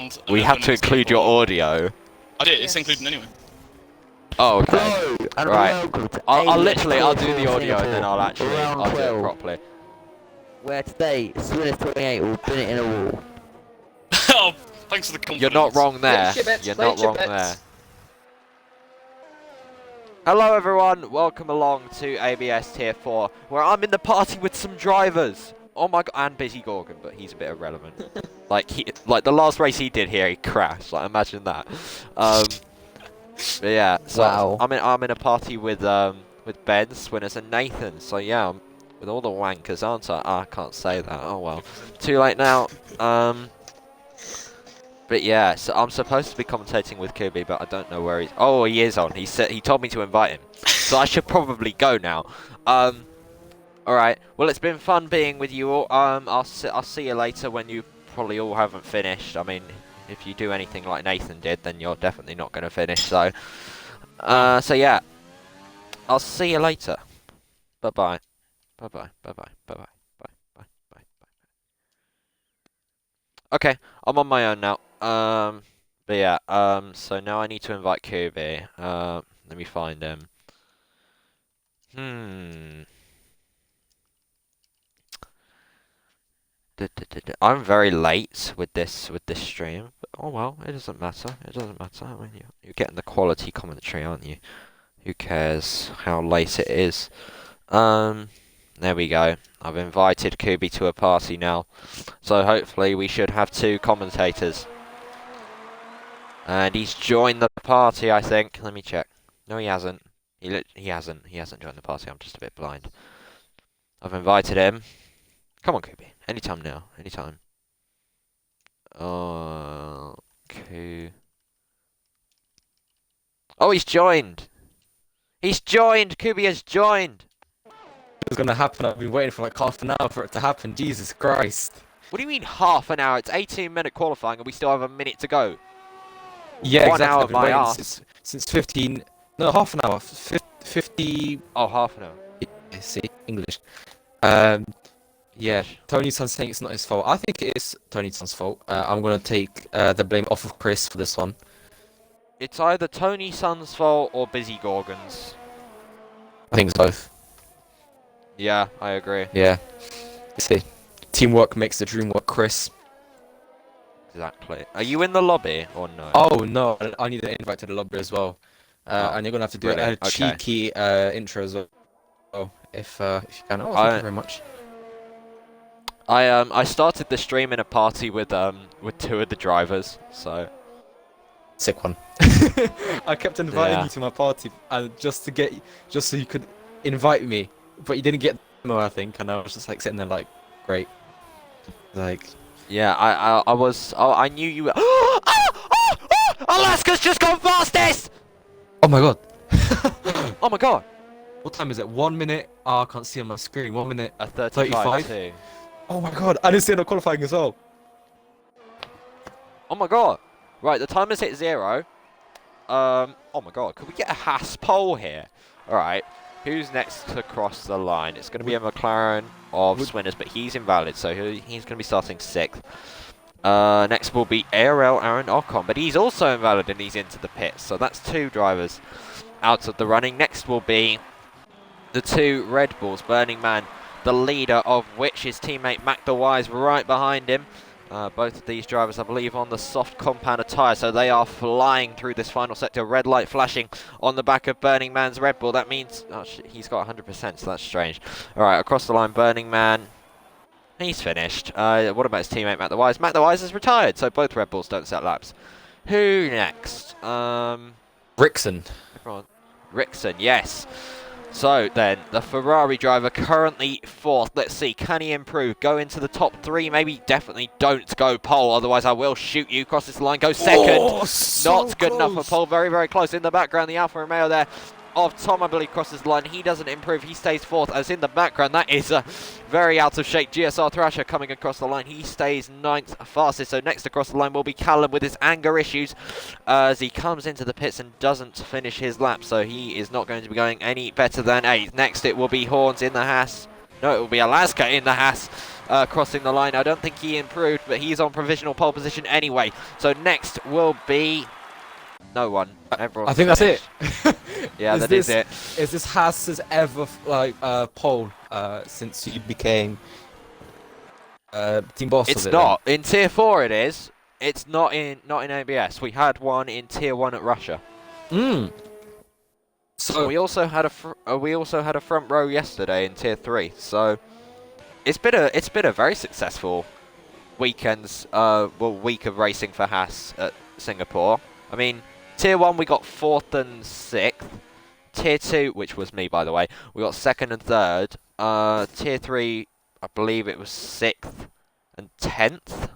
round. We have to include your audio. I did. It's included anyway. Oh, okay. Hello, and Right. welcome to I'll ABS literally, I'll do the Singapore, audio and then I'll actually, round I'll do it 12, properly. Where today, Swinners 28 will pin it in a wall. Oh, thanks for the compliment. You're not wrong there. Chibets, You're play not wrong Chibets. there. Hello everyone, welcome along to ABS Tier 4, where I'm in the party with some drivers. Oh my god, and Busy Gorgon, but he's a bit irrelevant. like the last race he did here, he crashed. Like imagine that. But yeah, so Wow. I'm in a party with Ben, Swinners, and Nathan. So yeah, I'm with all the wankers, aren't I? Oh, I can't say that. Oh well, too late now. But yeah, so I'm supposed to be commentating with Kubi, but I don't know where he's. Oh, he is on. He told me to invite him, so I should probably go now. All right. Well, it's been fun being with you all. I'll see you later when you probably all haven't finished. I mean, if you do anything like Nathan did, then you're definitely not going to finish. So, so yeah, I'll see you later. Bye bye. Bye bye. Bye bye. Bye bye. Bye bye. Bye bye. Okay, I'm on my own now. But yeah, so now I need to invite Kubi. Let me find him. I'm very late with this stream, but oh well, it doesn't matter. It doesn't matter. I mean, you're getting the quality commentary, aren't you? Who cares how late it is? There we go. I've invited Kubi to a party now, so hopefully we should have 2 commentators. And he's joined the party, I think. Let me check. No, he hasn't. He hasn't joined the party. I'm just a bit blind. I've invited him. Come on, Kubi. Anytime now. Anytime. Okay. Oh, he's joined. He's joined. Kubi has joined. It's gonna happen. I've been waiting for like half an hour for it to happen. Jesus Christ. What do you mean half an hour? It's 18-minute qualifying and we still have a minute to go. Yeah, 1 exactly. hour I've been my waiting ass. since 15. No, half an hour. 50. Oh, half an hour. Yeah, see, English. Yeah, Tony-san's saying it's not his fault. I think it is Tony-san's fault. I'm gonna take the blame off of Chris for this one. It's either Tony-san's fault or Busy Gorgon's. I think it's both. Yeah, I agree. Yeah. You see, teamwork makes the dream work, Chris. Exactly. Are you in the lobby or no? Oh no, I need an invite to the lobby as well. And you're gonna have to do a brilliant. Okay. cheeky intro as well. Oh, if you can. Oh, thank you very much. I started the stream in a party with 2 of the drivers, so Sick one. I kept inviting you to my party, and just so you could invite me, but you didn't get the memo, I think, and I was just like sitting there like, great. Like, yeah, I knew you were. Alaska's just gone fastest! oh my god. Oh my god! What time is it? 1 minute. Oh, I can't see on my screen. 1 minute. A 35 too. Oh my god, I didn't see no qualifying as well. Oh my god! Right, the timer's hit 0. Oh my god, could we get a Haas pole here? Alright, who's next to cross the line? It's going to be a McLaren of Swinners, but he's invalid, so he's going to be starting 6th. Next will be ARL Aaron Ocon, but he's also invalid and he's into the pits, so that's 2 drivers out of the running. Next will be the 2 Red Bulls, Burning Man, the leader of which is teammate Mac the Wise right behind him. Both of these drivers, I believe, on the soft compound tyre, so they are flying through this final sector. Red light flashing on the back of Burning Man's Red Bull. That means he's got 100%, so that's strange. All right, across the line, Burning Man. He's finished. What about his teammate Mac the Wise? Mac the Wise is retired, so both Red Bulls don't set laps. Who next? Rickson. Everyone. Rickson, yes. So then, the Ferrari driver currently 4th. Let's see, can he improve? Go into the top 3, maybe definitely don't go pole, otherwise I will shoot you. Cross this line, go 2nd. Oh, so Not good close. enough for pole, very, very close. In the background, the Alfa Romeo there of Tom, I believe, crosses the line. He doesn't improve, he stays 4th. As in the background, that is a very out of shape GSR Thrasher coming across the line. He stays 9th fastest, so next across the line will be Callum with his anger issues as he comes into the pits and doesn't finish his lap, so he is not going to be going any better than 8th. Next it will be Horns in the Haas. No, it will be Alaska in the Haas. crossing the line. I don't think he improved, but he's on provisional pole position anyway. So next will be no one. Everyone's I think that's it. Yeah, that is it. Is this Haas's ever pole since you became team boss? It's of it, not in Tier 4. It is. It's not in ABS. We had one in Tier 1 at Russia. So we also had a front row yesterday in Tier 3. So it's been a very successful week of racing for Haas at Singapore. I mean, Tier 1 we got 4th and 6th. Tier 2, which was me by the way, we got 2nd and 3rd. Tier 3, I believe it was 6th and 10th,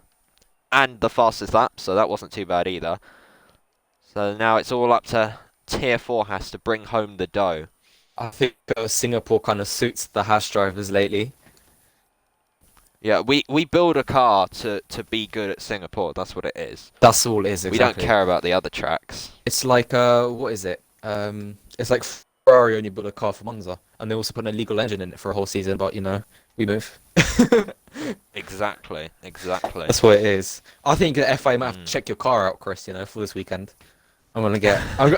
and the fastest lap, so that wasn't too bad either. So now it's all up to Tier 4 has to bring home the dough. I think Singapore kind of suits the Haas drivers lately. Yeah, we build a car to be good at Singapore. That's what it is. That's all it is. Exactly. We don't care about the other tracks. It's like what is it? It's like Ferrari only built a car for Monza, and they also put an illegal engine in it for a whole season. But you know, we move. Exactly. That's what it is. I think the FIA might have to check your car out, Chris. You know, for this weekend. I'm gonna get. I'm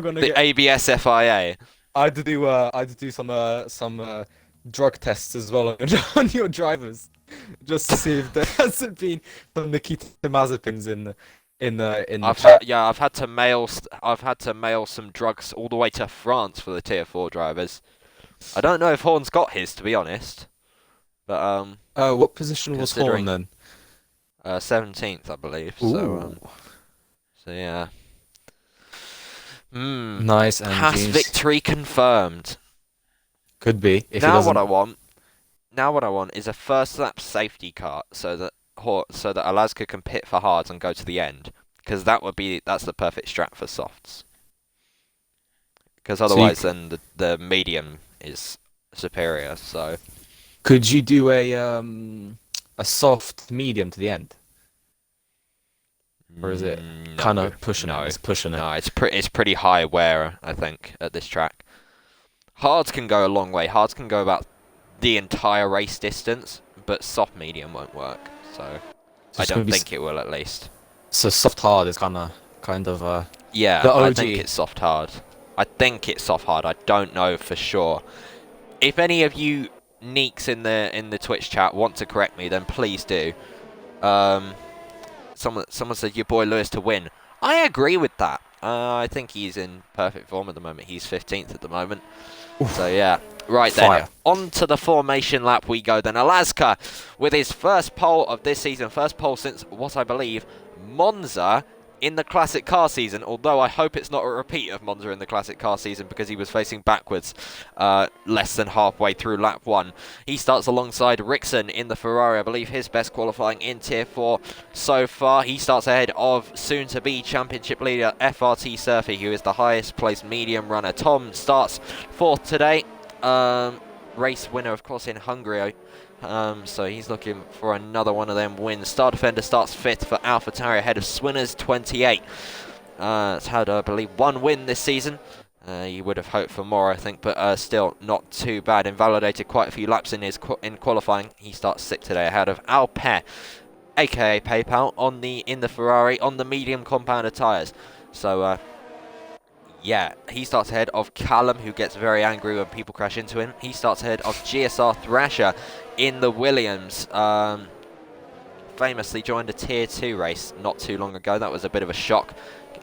gonna the get ABS FIA. I had to do some drug tests as well on your drivers, just to see if there hasn't been some Nikita Mazepins in the I've had to mail some drugs all the way to France for the Tier 4 drivers. I don't know if Horn's got his, to be honest. But what position was Horn then? 17th, I believe. So yeah. Nice. And Haas victory confirmed. Could be. Now what I want is a first lap safety car so that Alaska can pit for hards and go to the end, because that's the perfect strat for softs. Because otherwise, then the medium is superior. So could you do a soft medium to the end, or is it kind of pushing it? It's pushing it. No, it's pretty high wear, I think, at this track. Hards can go a long way. Hards can go about the entire race distance, but soft medium won't work. So I don't think it will, at least. So soft hard is kind of yeah. The OG. I think it's soft hard. I don't know for sure. If any of you neeks in the Twitch chat want to correct me, then please do. Someone said your boy Lewis to win. I agree with that. I think he's in perfect form at the moment. He's 15th at the moment. Oof. So yeah, right then, on to the formation lap we go then. Alaska with his first pole of this season, first pole since what I believe Monza in the classic car season, although I hope it's not a repeat of Monza in the classic car season, because he was facing backwards less than halfway through lap 1. He starts alongside Rickson in the Ferrari. I believe his best qualifying in Tier 4 so far. He starts ahead of soon-to-be championship leader FRT Surfy, who is the highest placed medium runner. Tom starts 4th today. Race winner, of course, in Hungary. So he's looking for another one of them wins. Star Defender starts 5th for AlphaTauri ahead of Swinners 28. It's had, I believe, 1 win this season. You would have hoped for more, I think, but still not too bad. Invalidated quite a few laps in his in qualifying. He starts 6th today ahead of Alper, aka PayPal, in the Ferrari on the medium compounder tyres. So yeah, he starts ahead of Callum, who gets very angry when people crash into him. He starts ahead of GSR Thrasher in the Williams. Famously joined a Tier 2 race not too long ago. That was a bit of a shock.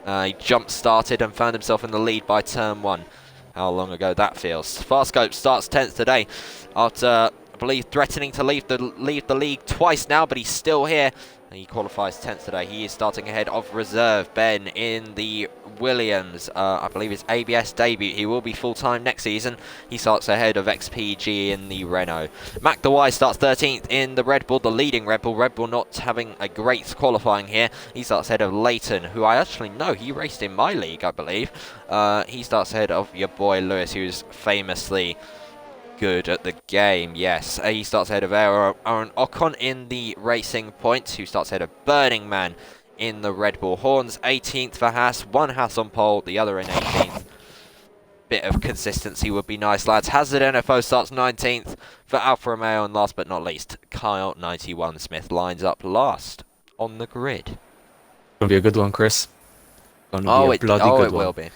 He jump-started and found himself in the lead by turn 1. How long ago that feels. Farscope starts 10th today after, I believe, threatening to leave the league twice now, but he's still here. He qualifies 10th today. He is starting ahead of Reserve Ben in the Williams. I believe his ABS debut. He will be full-time next season. He starts ahead of XPG in the Renault. Mac the Y starts 13th in the Red Bull, the leading Red Bull. Red Bull not having a great qualifying here. He starts ahead of Leighton, who I actually know. He raced in my league, I believe. He starts ahead of your boy Lewis, who's famously good at the game. Yes, he starts ahead of Aaron Ocon in the Racing Points, who starts ahead of Burning Man in the Red Bull. Horns 18th for Haas, one Haas on pole, the other in 18th. bit of consistency would be nice, lads. Hazard NFO starts 19th for Alfa Romeo, and last but not least, Kyle 91 Smith lines up last on the grid. Gonna be a good one, Chris. Oh, a bloody it good one. will be.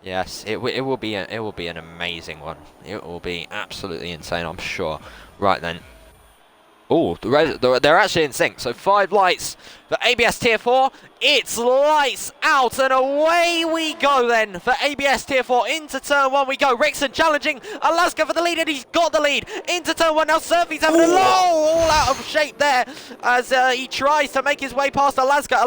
Yes, it will be. It will be an amazing one. It will be absolutely insane, I'm sure. Right then. Oh, they're actually in sync. So 5 lights for ABS Tier 4. It's lights out and away we go then for ABS Tier 4. Into turn 1 we go. Rickson challenging Alaska for the lead, and he's got the lead. Into turn 1 now. Surfy's having a low, all out of shape there as he tries to make his way past Alaska.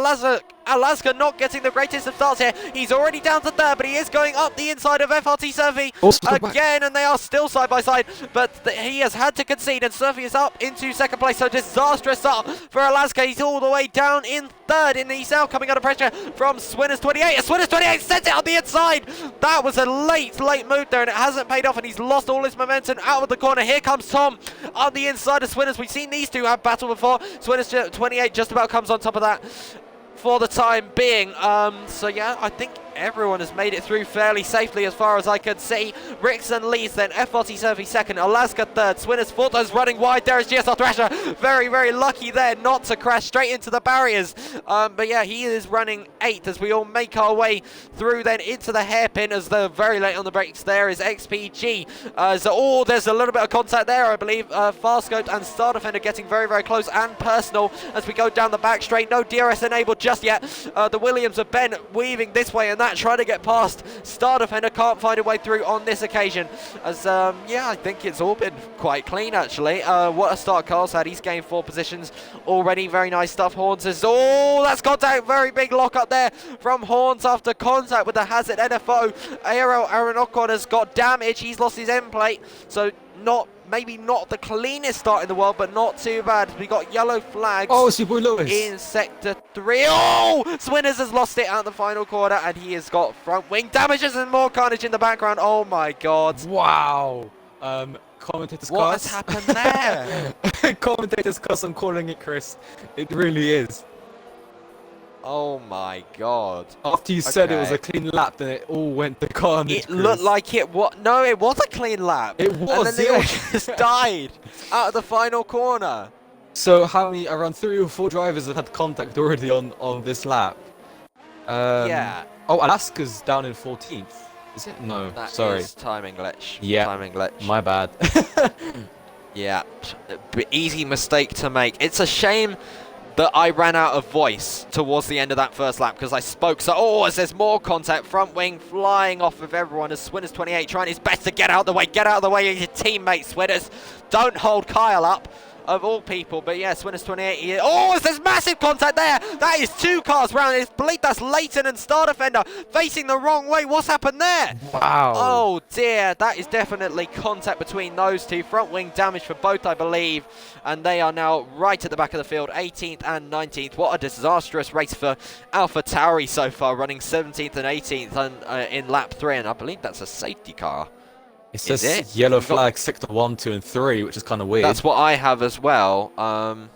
Alaska not getting the greatest of starts here. He's already down to 3rd, but he is going up the inside of FRT Surfy again, and they are still side by side, but he has had to concede, and Surfy is up into 2nd place. So disastrous start for Alaska. He's all the way down in 3rd, and he's now coming under pressure from Swinners 28. Swinners 28 sent it on the inside. That was a late move there, and it hasn't paid off, and he's lost all his momentum out of the corner. Here comes Tom on the inside of Swinners. We've seen these two have battle before. Swinners 28 just about comes on top of that for the time being. So yeah, I think everyone has made it through fairly safely as far as I can see. Rickson leads, then FRT Surfy 2nd, Alaska 3rd, Swinners 4th. Is running wide. There is GSR Thrasher. Very, very lucky there not to crash straight into the barriers. But yeah, he is running 8th as we all make our way through then into the hairpin, as they're very late on the brakes. There is XPG. There's a little bit of contact there, I believe. Farscoped and Star Defender getting very, very close and personal as we go down the back straight. No DRS enabled just yet. The Williams of Ben weaving this way and that, trying to get past. Star Defender can't find a way through on this occasion, as yeah, I think it's all been quite clean actually. What a start Carl's had. He's gained 4 positions already. Very nice stuff. Horns is, that's contact. Very big lock up there from Horns after contact with the Hazard NFO. Aaron Ocon has got damage. He's lost his end plate, so maybe not the cleanest start in the world, but not too bad. We got yellow flags. Oh, it's your boy Lewis in sector 3. Oh, Swinners has lost it at the final quarter, and he has got front wing damages and more carnage in the background. Oh my god! Wow. Commentators what cuss. has happened there? Commentators cuss. I'm calling it, Chris. It really is. Oh my god. After you said it was a clean lap, then it all went to carnage. It looked like it was. No, it was a clean lap. It was, and then they all just died out of the final corner. So how many? Around 3 or 4 drivers have had contact already on this lap. Yeah. Oh, Alaska's down in 14th. Is it? No. That sorry. is timing glitch. Yeah. Timing glitch. My bad. Yeah. Easy mistake to make. It's a shame that I ran out of voice towards the end of that first lap because I spoke so. As there's more contact, front wing flying off of everyone as Swinners 28 trying his best to get out of the way. Get out of the way of your teammate, Swinners. Don't hold Kyle up, of all people. But yeah, Swinners 28. There's massive contact there. That is 2 cars round. I believe that's Leighton and Star Defender facing the wrong way. What's happened there? Wow. Oh dear, that is definitely contact between those two. Front wing damage for both, I believe. And they are now right at the back of the field, 18th and 19th. What a disastrous race for Alpha Tauri so far, running 17th and 18th in lap 3. And I believe that's a safety car. It says yellow flag sector 1, 2, and 3, which is kind of weird. That's what I have as well. Are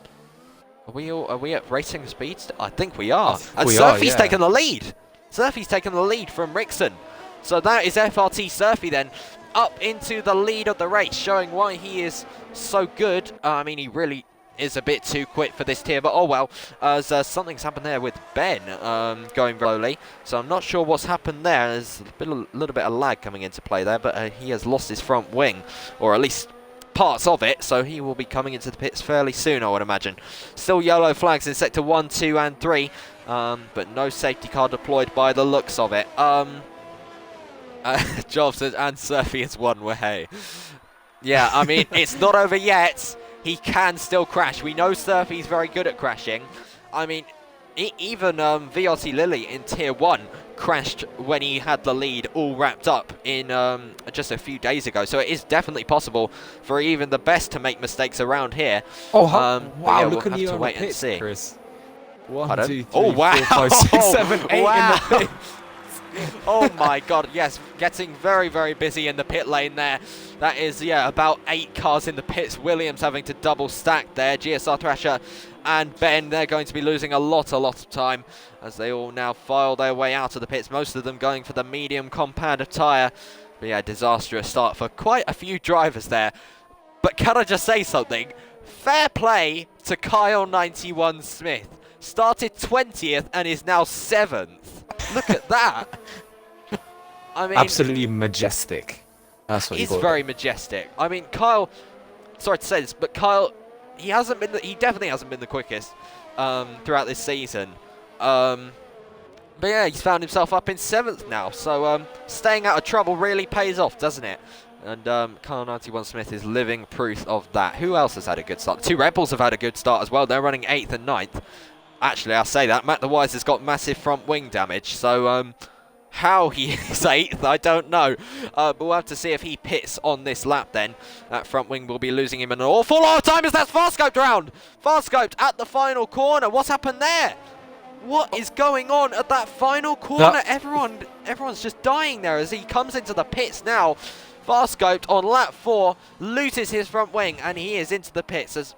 we at racing speed? I think we are. And Surfy's taken the lead. Surfy's taken the lead from Rickson. So that is FRT Surfy then up into the lead of the race, showing why he is so good. I mean, he really is a bit too quick for this tier, but oh well, as something's happened there with Ben going slowly, so I'm not sure what's happened there. There's a little bit of lag coming into play there, but he has lost his front wing, or at least parts of it, so he will be coming into the pits fairly soon, I would imagine. Still yellow flags in sector 1, 2 and 3, but no safety car deployed by the looks of it. Jobs and Surfy is one way. Yeah, I mean, it's not over yet. He can still crash. We know Surfy's very good at crashing. I mean, even VRT Lily in Tier 1 crashed when he had the lead all wrapped up in just a few days ago. So it is definitely possible for even the best to make mistakes around here. Oh, wow, yeah, look we'll at have you to on wait the pits, and see. Chris. 1, Pardon? 2, 3, oh, wow. 4, 5, 6, 7, 8 wow. in the pit. Oh my god, yes, getting very, very busy in the pit lane there. That is, yeah, about 8 cars in the pits. Williams having to double stack there. GSR Thrasher and Ben, they're going to be losing a lot of time as they all now file their way out of the pits. Most of them going for the medium compound of tyre. But yeah, disastrous start for quite a few drivers there. But can I just say something? Fair play to Kyle 91 Smith. Started 20th and is now 7th. Look at that. I mean, Absolutely majestic. That's what you he's call very it. majestic. I mean, Kyle, sorry to say this, but Kyle, he definitely hasn't been the quickest throughout this season. But yeah, he's found himself up in 7th now. So staying out of trouble really pays off, doesn't it? And Kyle 91 Smith is living proof of that. Who else has had a good start? The 2 Red Bulls have had a good start as well. They're running 8th and 9th. Actually, I'll say that. Matt the Wise has got massive front wing damage. So how he is 8th, I don't know. But we'll have to see if he pits on this lap then. That front wing will be losing him an awful lot of time as that's fast scoped round. Fast scoped at the final corner. What's happened there? What is going on at that final corner? Everyone's just dying there as he comes into the pits now. Fast scoped on lap 4, loses his front wing, and he is into the pits as...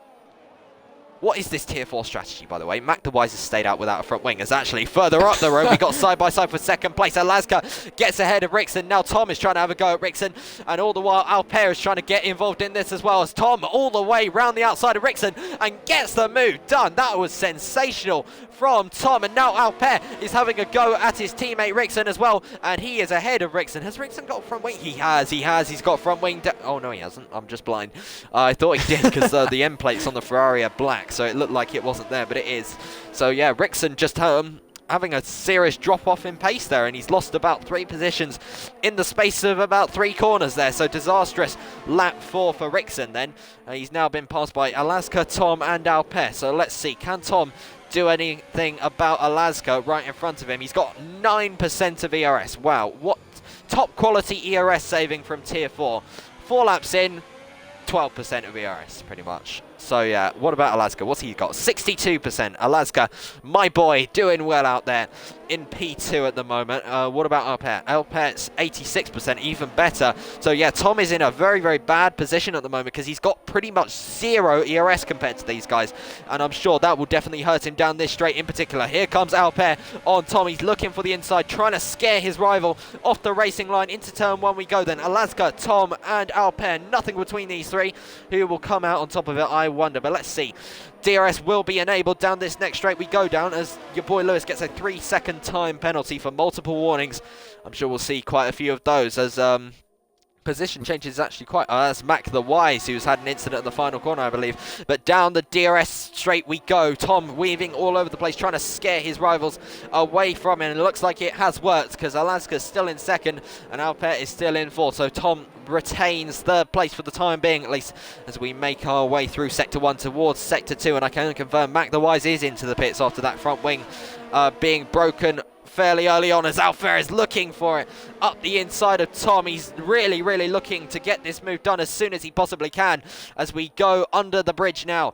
What is this tier 4 strategy, by the way? Mac the Wise has stayed out without a front wing. As actually further up the road, we got side by side for 2nd place. Alaska gets ahead of Rickson. Now Tom is trying to have a go at Rickson. And all the while, Alper is trying to get involved in this as well as Tom all the way round the outside of Rickson and gets the move done. That was sensational from Tom. And now Alper is having a go at his teammate Rickson as well. And he is ahead of Rickson. Has Rickson got front wing? He has. He's got front wing. Oh, no, he hasn't. I'm just blind. I thought he did because the end plates on the Ferrari are black. So it looked like it wasn't there, but it is. So yeah, Rickson just having a serious drop off in pace there, and he's lost about 3 positions in the space of about 3 corners there. So disastrous lap 4 for Rickson then. He's now been passed by Alaska, Tom and Alper. So let's see, can Tom do anything about Alaska right in front of him? He's got 9% of ERS. Wow, what top quality ERS saving from tier 4. 4 laps in, 12% of ERS pretty much. So yeah, what about Alaska? What's he got? 62%. Alaska, my boy, doing well out there in P2 at the moment. What about Alper? Alper's 86%, even better. So yeah, Tom is in a very, very bad position at the moment because he's got pretty much 0 ERS compared to these guys. And I'm sure that will definitely hurt him down this straight in particular. Here comes Alper on Tom. He's looking for the inside, trying to scare his rival off the racing line. Into turn 1 we go then. Alaska, Tom and Alper. Nothing between these 3. Who will come out on top of it, I wonder. But let's see. DRS will be enabled down this next straight we go down as your boy Lewis gets a 3-second time penalty for multiple warnings. I'm sure we'll see quite a few of those as position changes actually quite... that's Mac the Wise who's had an incident at the final corner, I believe. But down the DRS straight we go. Tom weaving all over the place, trying to scare his rivals away from him. And it looks like it has worked because Alaska's still in 2nd and Alper is still in 4th. So Tom retains 3rd place for the time being, at least, as we make our way through Sector 1 towards Sector 2. And I can confirm Mac the Wise is into the pits after that front wing being broken fairly early on as Alper is looking for it up the inside of Tom. He's really, really looking to get this move done as soon as he possibly can as we go under the bridge now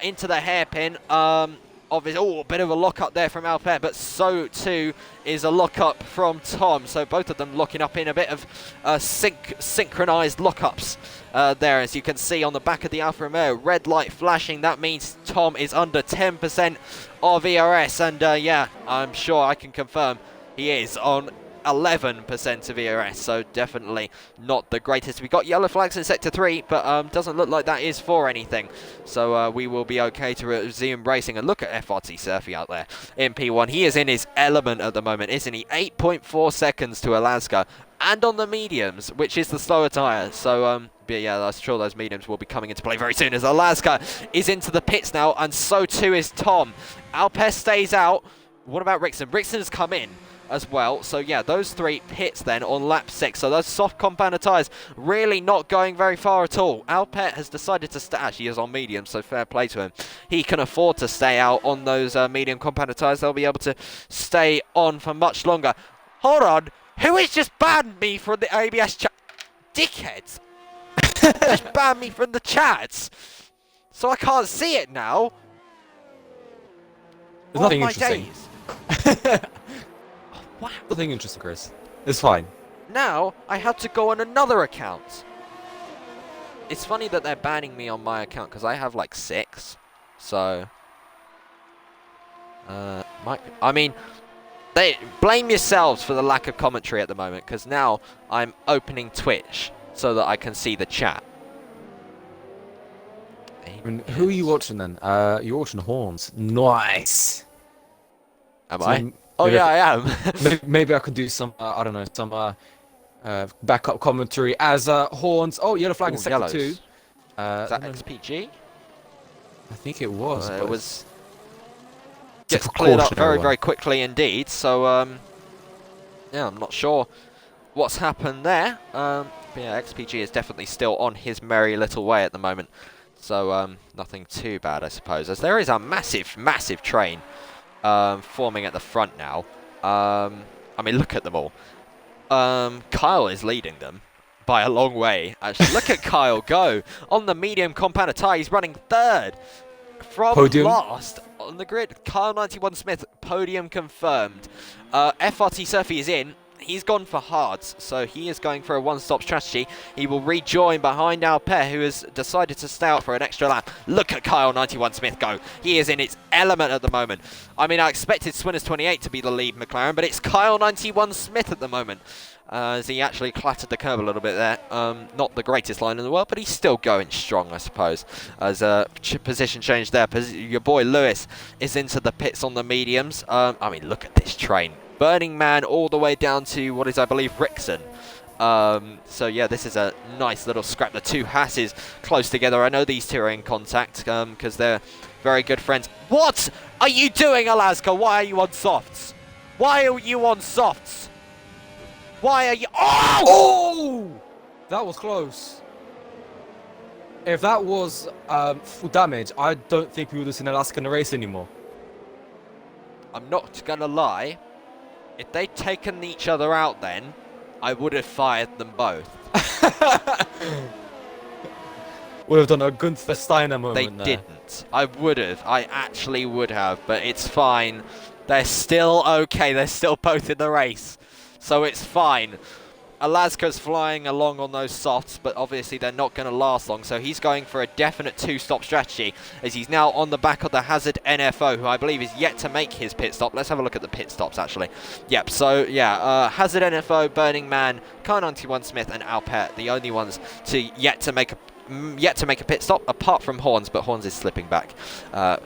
into the hairpin. A bit of a lock-up there from Alper, but so too is a lock-up from Tom. So both of them locking up in a bit of synchronized lock-ups there, as you can see on the back of the Alfa Romeo. Red light flashing, that means Tom is under 10% of ERS, and yeah, I'm sure I can confirm he is on 11% of ERS, so definitely not the greatest. We got yellow flags in Sector 3, but doesn't look like that is for anything. So we will be okay to resume racing. And look at FRT Surfy out there in P1. He is in his element at the moment, isn't he? 8.4 seconds to Alaska, and on the mediums, which is the slower tyre. So but yeah, I'm sure those mediums will be coming into play very soon as Alaska is into the pits now, and so too is Tom. Alper stays out. What about Rickson? Rickson has come in as well. So yeah, those 3 pits then on lap 6. So those soft compounder tyres really not going very far at all. Alper has decided to stay. Actually, he is on medium, so fair play to him. He can afford to stay out on those medium compounder tyres. They'll be able to stay on for much longer. Hold on. Who has just banned me from the ABS chat? Dickheads. Just banned me from the chats. So I can't see it now. There's nothing interesting. Wow. nothing interesting, Chris. It's fine. Now, I had to go on another account. It's funny that they're banning me on my account because I have like 6. So, I mean, they blame yourselves for the lack of commentary at the moment because now I'm opening Twitch so that I can see the chat. Who are you watching then? You're watching Horns. Nice. Am So I? Oh yeah, I am. maybe I could do some, I don't know, some backup commentary as Horns. Oh, yellow flag in sector yellows. 2. Is that I don't know. XPG? I think it was. It was. It's a Gets cleared up precautionary very, one. very quickly indeed. So, yeah, I'm not sure what's happened there. But yeah, XPG is definitely still on his merry little way at the moment. So, nothing too bad, I suppose. As there is a massive, massive train forming at the front now. I mean, look at them all. Kyle is leading them by a long way. Actually, look at Kyle go on the medium compound tie. He's running 3rd from Podium. last on the grid. Kyle 91 Smith, podium confirmed. FRT Surfy is in. He's gone for hards, so he is going for a one-stop strategy. He will rejoin behind Alper, who has decided to stay out for an extra lap. Look at Kyle 91 Smith go. He is in its element at the moment. I mean, I expected Swinners 28 to be the lead McLaren, but it's Kyle 91 Smith at the moment. As he actually clattered the curb a little bit there. Not the greatest line in the world, but he's still going strong, I suppose. As a position change there. Your boy Lewis is into the pits on the mediums. I mean, look at this train. Burning Man all the way down to what is, I believe, Rickson. So yeah, this is a nice little scrap. The two Hasses close together. I know these two are in contact because they're very good friends. What are you doing, Alaska? Why are you on softs? Why are you on softs? Why are you... Oh! Oh! That was close. If that was full damage, I don't think we would have seen Alaska in the race anymore. I'm not going to lie. If they'd taken each other out then, I would have fired them both. Would have done a Gunther Steiner moment They there. didn't. I would have. I actually would have. But it's fine. They're still okay. They're still both in the race. So it's fine. Alaska's flying along on those softs, but obviously they're not going to last long. So he's going for a definite 2-stop strategy as he's now on the back of the Hazard NFO, who I believe is yet to make his pit stop. Let's have a look at the pit stops, actually. Yep, so yeah, Hazard NFO, Burning Man, Car 91 Smith, and Alpert, the only ones yet to make a pit stop, apart from Horns, but Horns is slipping back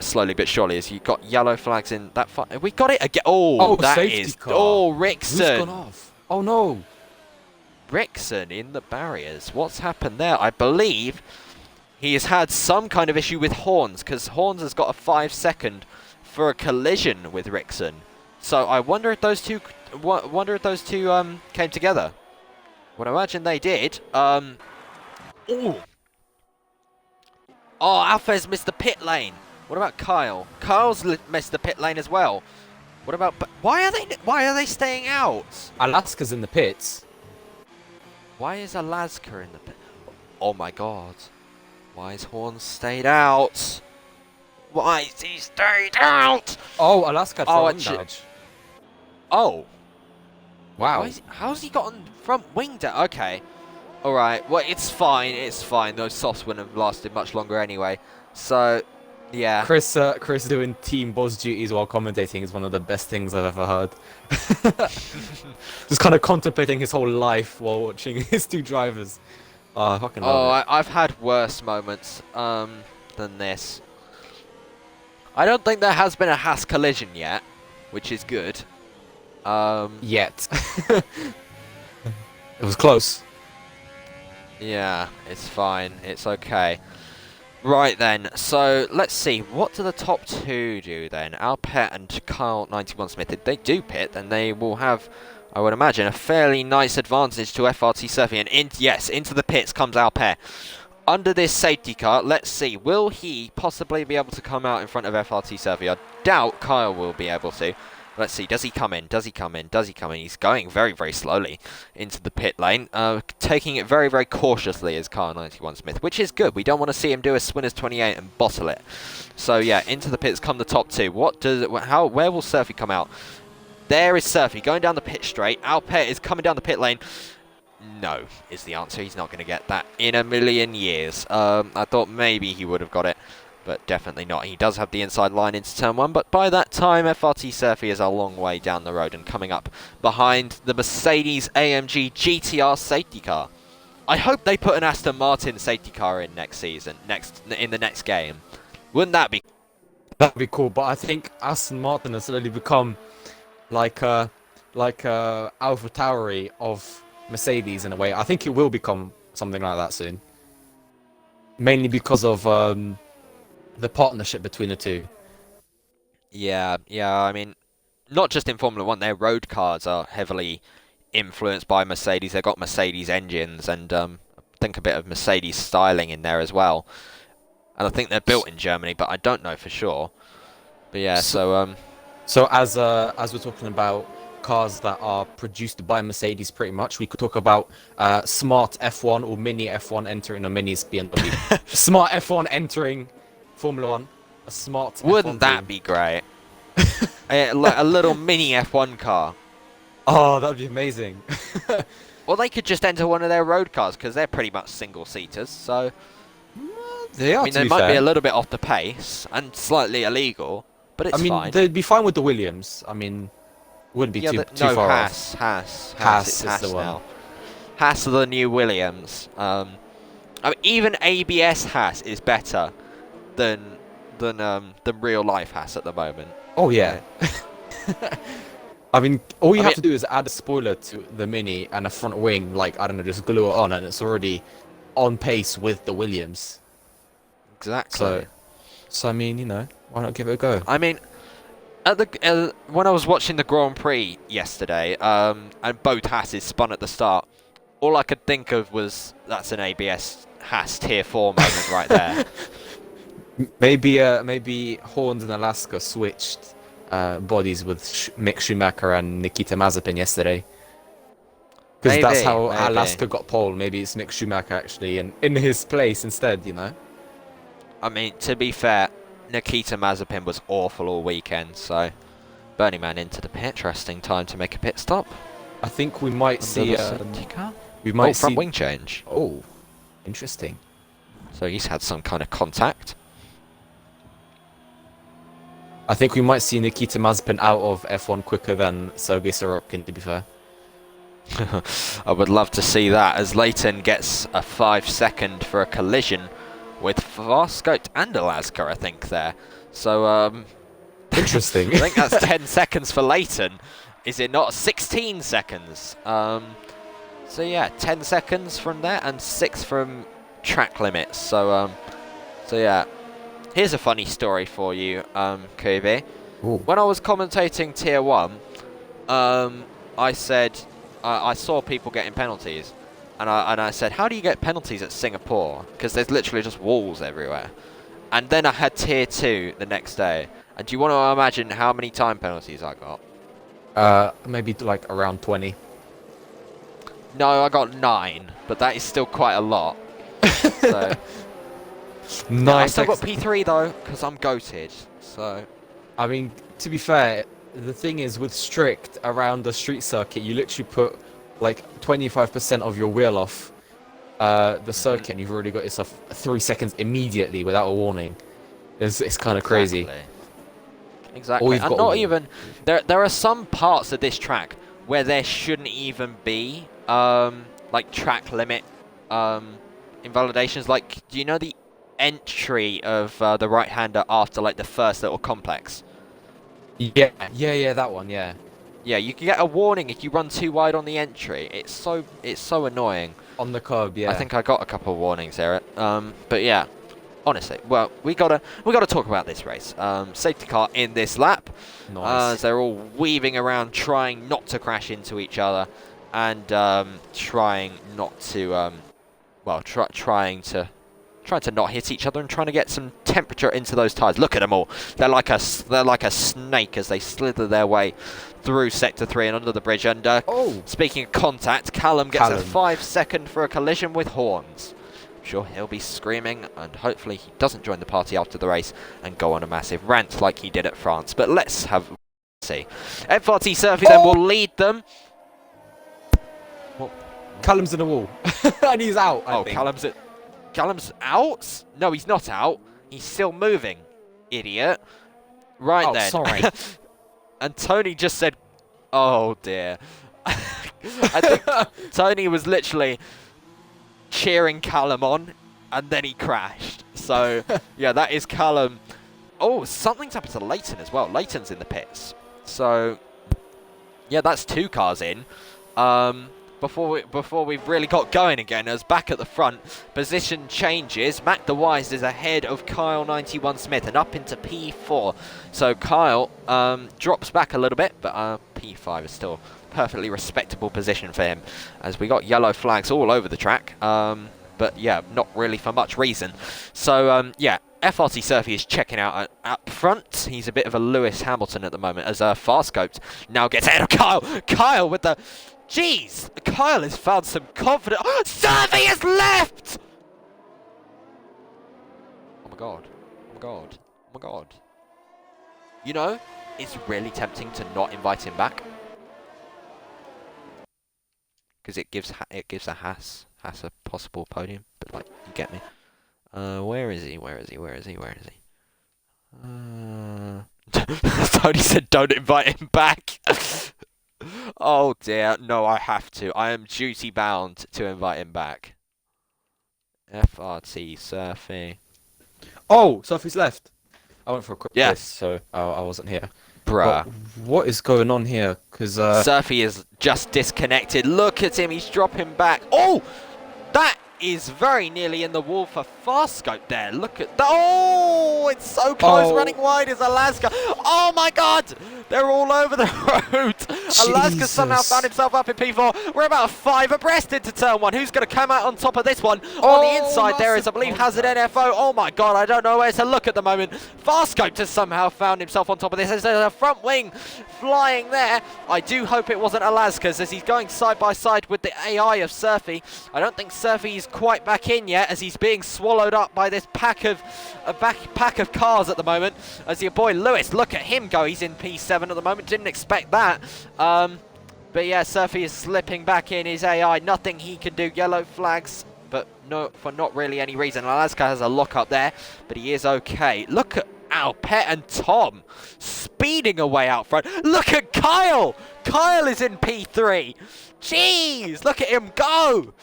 slowly but surely as you've got yellow flags in that fight. We got it again. Oh, that safety is... car. Oh, Who's Rickson. gone off? Oh no. Rickson in the barriers. What's happened there? I believe he has had some kind of issue with Horns, because Horns has got a 5-second for a collision with Rickson. So I wonder if those two came together. Well, I imagine they did. Ooh. Oh, Alpha's missed the pit lane. What about Kyle? Kyle's missed the pit lane as well. What about... Why are they staying out? Alaska's in the pits. Why is Alaska in the pit? Oh my god. Why is Horns stayed out? Why is he stayed out? Oh, Alaska Oh, front actually- damage. Oh. Wow. How's he got on front wing down? Okay. Alright. Well, it's fine. It's fine. Those softs wouldn't have lasted much longer anyway. So, yeah. Chris doing team boss duties while commentating is one of the best things I've ever heard. Just kind of contemplating his whole life while watching his two drivers. Oh, I fucking love it. I've had worse moments than this. I don't think there has been a Haas collision yet, which is good. Yet. It was close. Yeah, it's fine. It's okay. Right then, so let's see. What do the top two do then? Alpet and Kyle 91 Smith. If they do pit, then they will have, I would imagine, a fairly nice advantage to FRT Surfing. And yes, into the pits comes Alpet. Under this safety car, let's see. Will he possibly be able to come out in front of FRT Surfing? I doubt Kyle will be able to. Let's see, does he come in? Does he come in? Does he come in? He's going very, very slowly into the pit lane, taking it very, very cautiously as Car 91 Smith, which is good. We don't want to see him do a Swinners 28 and bottle it. So yeah, into the pits come the top two. Where will Surfy come out? There is Surfy going down the pit straight. Alpert is coming down the pit lane. No, is the answer. He's not going to get that in a million years. I thought maybe he would have got it, but definitely not. He does have the inside line into turn 1, but by that time, FRT Surfy is a long way down the road and coming up behind the Mercedes AMG GTR safety car. I hope they put an Aston Martin safety car in next season, in the next game. Wouldn't that be? That'd be cool, but I think Aston Martin has slowly become like a Alpha Tauri of Mercedes in a way. I think it will become something like that soon. Mainly because of the partnership between the two. Yeah, I mean, not just in Formula 1, their road cars are heavily influenced by Mercedes. They've got Mercedes engines and I think a bit of Mercedes styling in there as well. And I think they're built in Germany, but I don't know for sure. But yeah, so as we're talking about cars that are produced by Mercedes, pretty much, we could talk about Smart F1 or Mini F1 entering a Mini's BMW. Smart F1 entering Formula 1. A smart. Wouldn't F1 that team. be great? Like a little mini F1 car. Oh, that'd be amazing. Well, they could just enter one of their road cars because they're pretty much single-seaters. So They are. I mean, they might be a little bit off the pace and slightly illegal, but it's fine. They'd be fine with the Williams. I mean, wouldn't be too far off. Haas is Haas the one. now. Haas are the new Williams. I mean, even ABS Haas is better than real life Haas at the moment. Oh yeah. I mean, all you have to do is add a spoiler to the Mini and a front wing, like, I don't know, just glue it on, and it's already on pace with the Williams. Exactly. So I mean, you know, why not give it a go? I mean, at the when I was watching the Grand Prix yesterday, and both Hasses spun at the start, all I could think of was that's an ABS Haas Tier 4 moment right there. Maybe Horns and Alaska switched bodies with Mick Schumacher and Nikita Mazepin yesterday. Because that's how Alaska got pole. Maybe it's Mick Schumacher actually, and in his place instead, you know. I mean, to be fair, Nikita Mazepin was awful all weekend, so Burning Man into the pit. Interesting time to make a pit stop. I think we might see front wing change. Oh, interesting. So he's had some kind of contact. I think we might see Nikita Mazepin out of F1 quicker than Sergei Sorokin, to be fair. I would love to see that, as Leighton gets a 5-second for a collision with Farscote and Alaska, I think, there. So, interesting. I think that's 10 seconds for Leighton. Is it not? 16 seconds. So yeah, 10 seconds from there and 6 from track limits. So, yeah. Here's a funny story for you, Kobe. When I was commentating Tier 1, I said I saw people getting penalties, and I said, how do you get penalties at Singapore? Because there's literally just walls everywhere. And then I had Tier 2 the next day, and do you want to imagine how many time penalties I got? Maybe like around 20. No, I got 9, but that is still quite a lot. So. Nice. Yeah, I still got P3 though, because I'm goated. So, I mean, to be fair, the thing is with strict around the street circuit, you literally put like 25% of your wheel off the circuit, and you've already got yourself 3 seconds immediately without a warning. It's kind of crazy. Exactly. And not even there are some parts of this track where there shouldn't even be like track limit invalidations. Like, do you know the entry of the right-hander after like the first little complex? Yeah, that one, yeah. Yeah, you can get a warning if you run too wide on the entry. It's so annoying. On the curb, yeah. I think I got a couple of warnings there. But yeah, honestly, well, we gotta talk about this race. Safety car in this lap. Nice. As they're all weaving around, trying not to crash into each other, and trying not to, trying to not hit each other and trying to get some temperature into those tyres. Look at them all. They're like a snake as they slither their way through Sector 3 and under the bridge. And speaking of contact, Callum gets a 5-second for a collision with Horns. I'm sure he'll be screaming, and hopefully he doesn't join the party after the race and go on a massive rant like he did at France. But let's have See. FRT Surfy then will lead them. Callum's in the wall. And he's out, I think. Callum's out? No, he's not out. He's still moving. Idiot. Right then. Sorry. And Tony just said, oh dear. I think Tony was literally cheering Callum on, and then he crashed. So, yeah, that is Callum. Oh, something's happened to Leighton as well. Leighton's in the pits. So, yeah, that's 2 cars in. Before we've really got going again, as back at the front, position changes. Mac the Wise is ahead of Kyle 91 Smith and up into P4. So Kyle drops back a little bit, but P5 is still perfectly respectable position for him, as we got yellow flags all over the track. But yeah, not really for much reason. So yeah, FRT Surfy is checking out up front. He's a bit of a Lewis Hamilton at the moment, as Farscoped now gets ahead of Kyle. Kyle with the... Jeez! Kyle has found some confidence. Oh, Surfy has left! Oh my god. Oh my god. Oh my god. You know, it's really tempting to not invite him back. Because it gives a Haas a possible podium. But like, you get me. Where is he? Where is he? Where is he? Where is he? Tony said don't invite him back. Oh dear, no, I have to. I am duty bound to invite him back. FRT Surfy. Oh, Surfy's left. I went for a quick Yeah. piss, so I wasn't here. Bruh. What is going on here? Because Surfy is just disconnected. Look at him, he's dropping back. Oh! That is very nearly in the wall for Farscope there. Look at that. Oh! It's so close, running wide is Alaska. Oh my god! They're all over the road. Alaska somehow found himself up in P4. We're about 5 abreast into turn 1. Who's going to come out on top of this one? On the inside there is, I believe, Hazard NFO. Oh my god, I don't know where to look at the moment. Farscope has somehow found himself on top of this. There's a front wing flying there. I do hope it wasn't Alaska's, as he's going side by side with the AI of Surfy. I don't think Surfy is quite back in yet, as he's being swallowed up by this pack of cars at the moment. As your boy Lewis, look at him go. He's in P7 at the moment. Didn't expect that. But yeah, Surfy is slipping back in his AI. Nothing he can do. Yellow flags, but no, for not really any reason. Alaska has a lock up there, but he is okay. Look at Alpet and Tom speeding away out front. Look at Kyle. Kyle is in P3. Jeez, look at him go.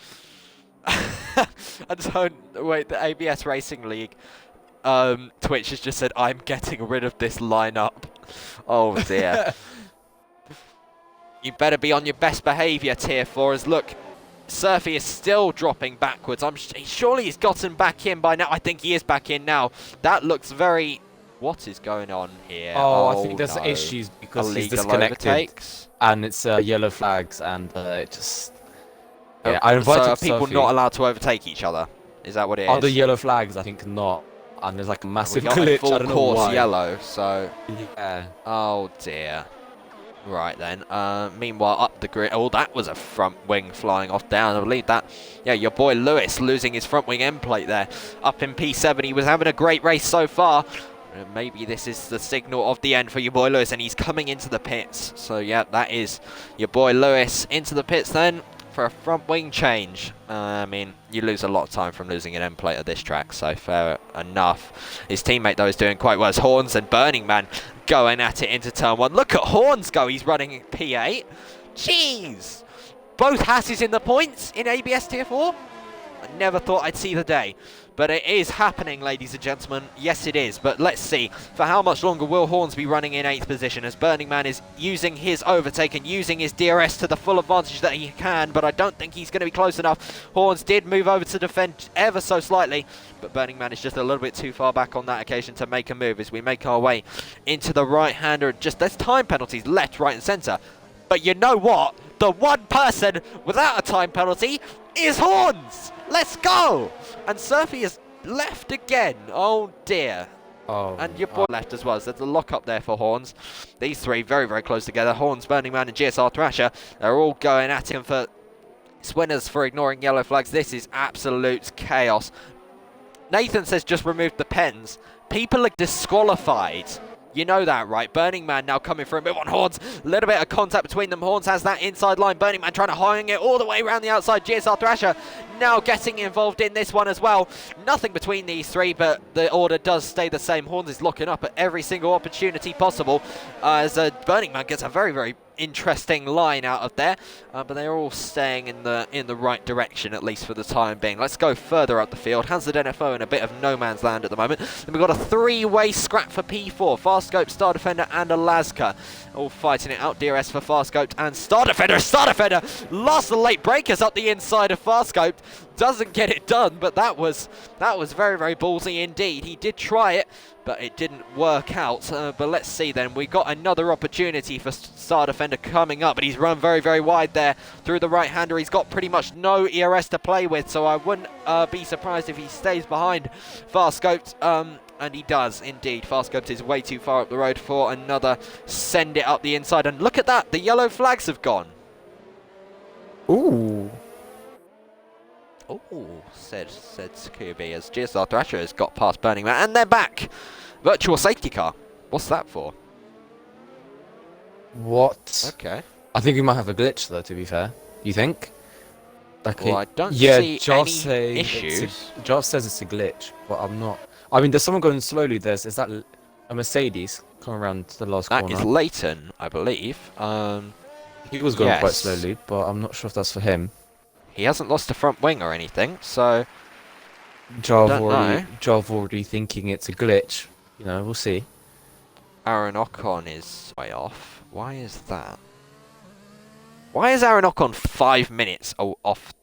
And so, wait, the ABS Racing League Twitch has just said, I'm getting rid of this lineup. Oh dear. You better be on your best behaviour, Tier 4, as look, Surfy is still dropping backwards. Surely he's gotten back in by now. I think he is back in now. That looks very... What is going on here? Oh, I think there's issues because he's disconnected. Overtakes. And it's yellow flags, and it just... Yeah, I invited so are people Surfy. not allowed to overtake each other? Is that what it is? Oh, the yellow flags, I think not. And there's like a massive we got glitch. a full I don't know course why. yellow, so... Yeah. Oh dear. Right then. Meanwhile, up the grid. Oh, that was a front wing flying off down. I believe that. Yeah, your boy Lewis losing his front wing end plate there. Up in P7. He was having a great race so far. Maybe this is the signal of the end for your boy Lewis, and he's coming into the pits. So yeah, that is your boy Lewis into the pits then for a front wing change. I mean, you lose a lot of time from losing an end plate at this track, so fair enough. His teammate though is doing quite well. It's Horns and Burning Man going at it into turn 1. Look at Horns go, he's running P8. Jeez! Both Hasses in the points in ABS Tier 4. I never thought I'd see the day. But it is happening, ladies and gentlemen. Yes, it is. But let's see. For how much longer will Horns be running in 8th position, as Burning Man is using his overtake and using his DRS to the full advantage that he can, but I don't think he's going to be close enough. Horns did move over to defend ever so slightly, but Burning Man is just a little bit too far back on that occasion to make a move as we make our way into the right-hander. Just there's time penalties left, right and centre. But you know what? The one person without a time penalty is Horns! Let's go! And Surfy is left again. Oh dear. Oh. And your boy left as well. So there's a lock up there for Horns. These three very, very close together. Horns, Burning Man and GSR Thrasher. They're all going at him for Swinners for ignoring yellow flags. This is absolute chaos. Nathan says just remove the pens. People are disqualified You know that, right? Burning Man now coming for a bit on Horns. A little bit of contact between them. Horns has that inside line. Burning Man trying to hang it all the way around the outside. GSR Thrasher now getting involved in this one as well. Nothing between these three, but the order does stay the same. Horns is locking up at every single opportunity possible as Burning Man gets a very, very interesting line out of there, but they're all staying in the right direction, at least for the time being. Let's go further up the field. Hansard NFO in a bit of no man's land at the moment. Then we've got a three-way scrap for P4. Farscope, Star Defender and Alaska all fighting it out. DRS for Farscope and Star Defender. Star Defender lost the late breakers up the inside of Farscope. Doesn't get it done, but that was very, very ballsy indeed. He did try it, but it didn't work out. But let's see then. We got another opportunity for Star Defender coming up, but he's run very, very wide there through the right-hander. He's got pretty much no ERS to play with, so I wouldn't be surprised if he stays behind Farscoped. And he does indeed. Farscoped is way too far up the road for another send it up the inside. And look at that, the yellow flags have gone. Ooh. Oh, said Scooby as GSR Thrasher has got past Burning Man, and they're back. Virtual safety car. What's that for? What? Okay. I think we might have a glitch though, to be fair. You think? Like Well, I don't see any issues. Josh says it's a glitch, but I'm not. I mean, there's someone going slowly. Is that a Mercedes coming around the last corner? That is Leighton, I believe. He was going quite yes. slowly, but I'm not sure if that's for him. He hasn't lost a front wing or anything, so Jav already thinking it's a glitch. You know, we'll see. Aaron Ocon is way off. Why is that? Why is Aaron Ocon 5 minutes off?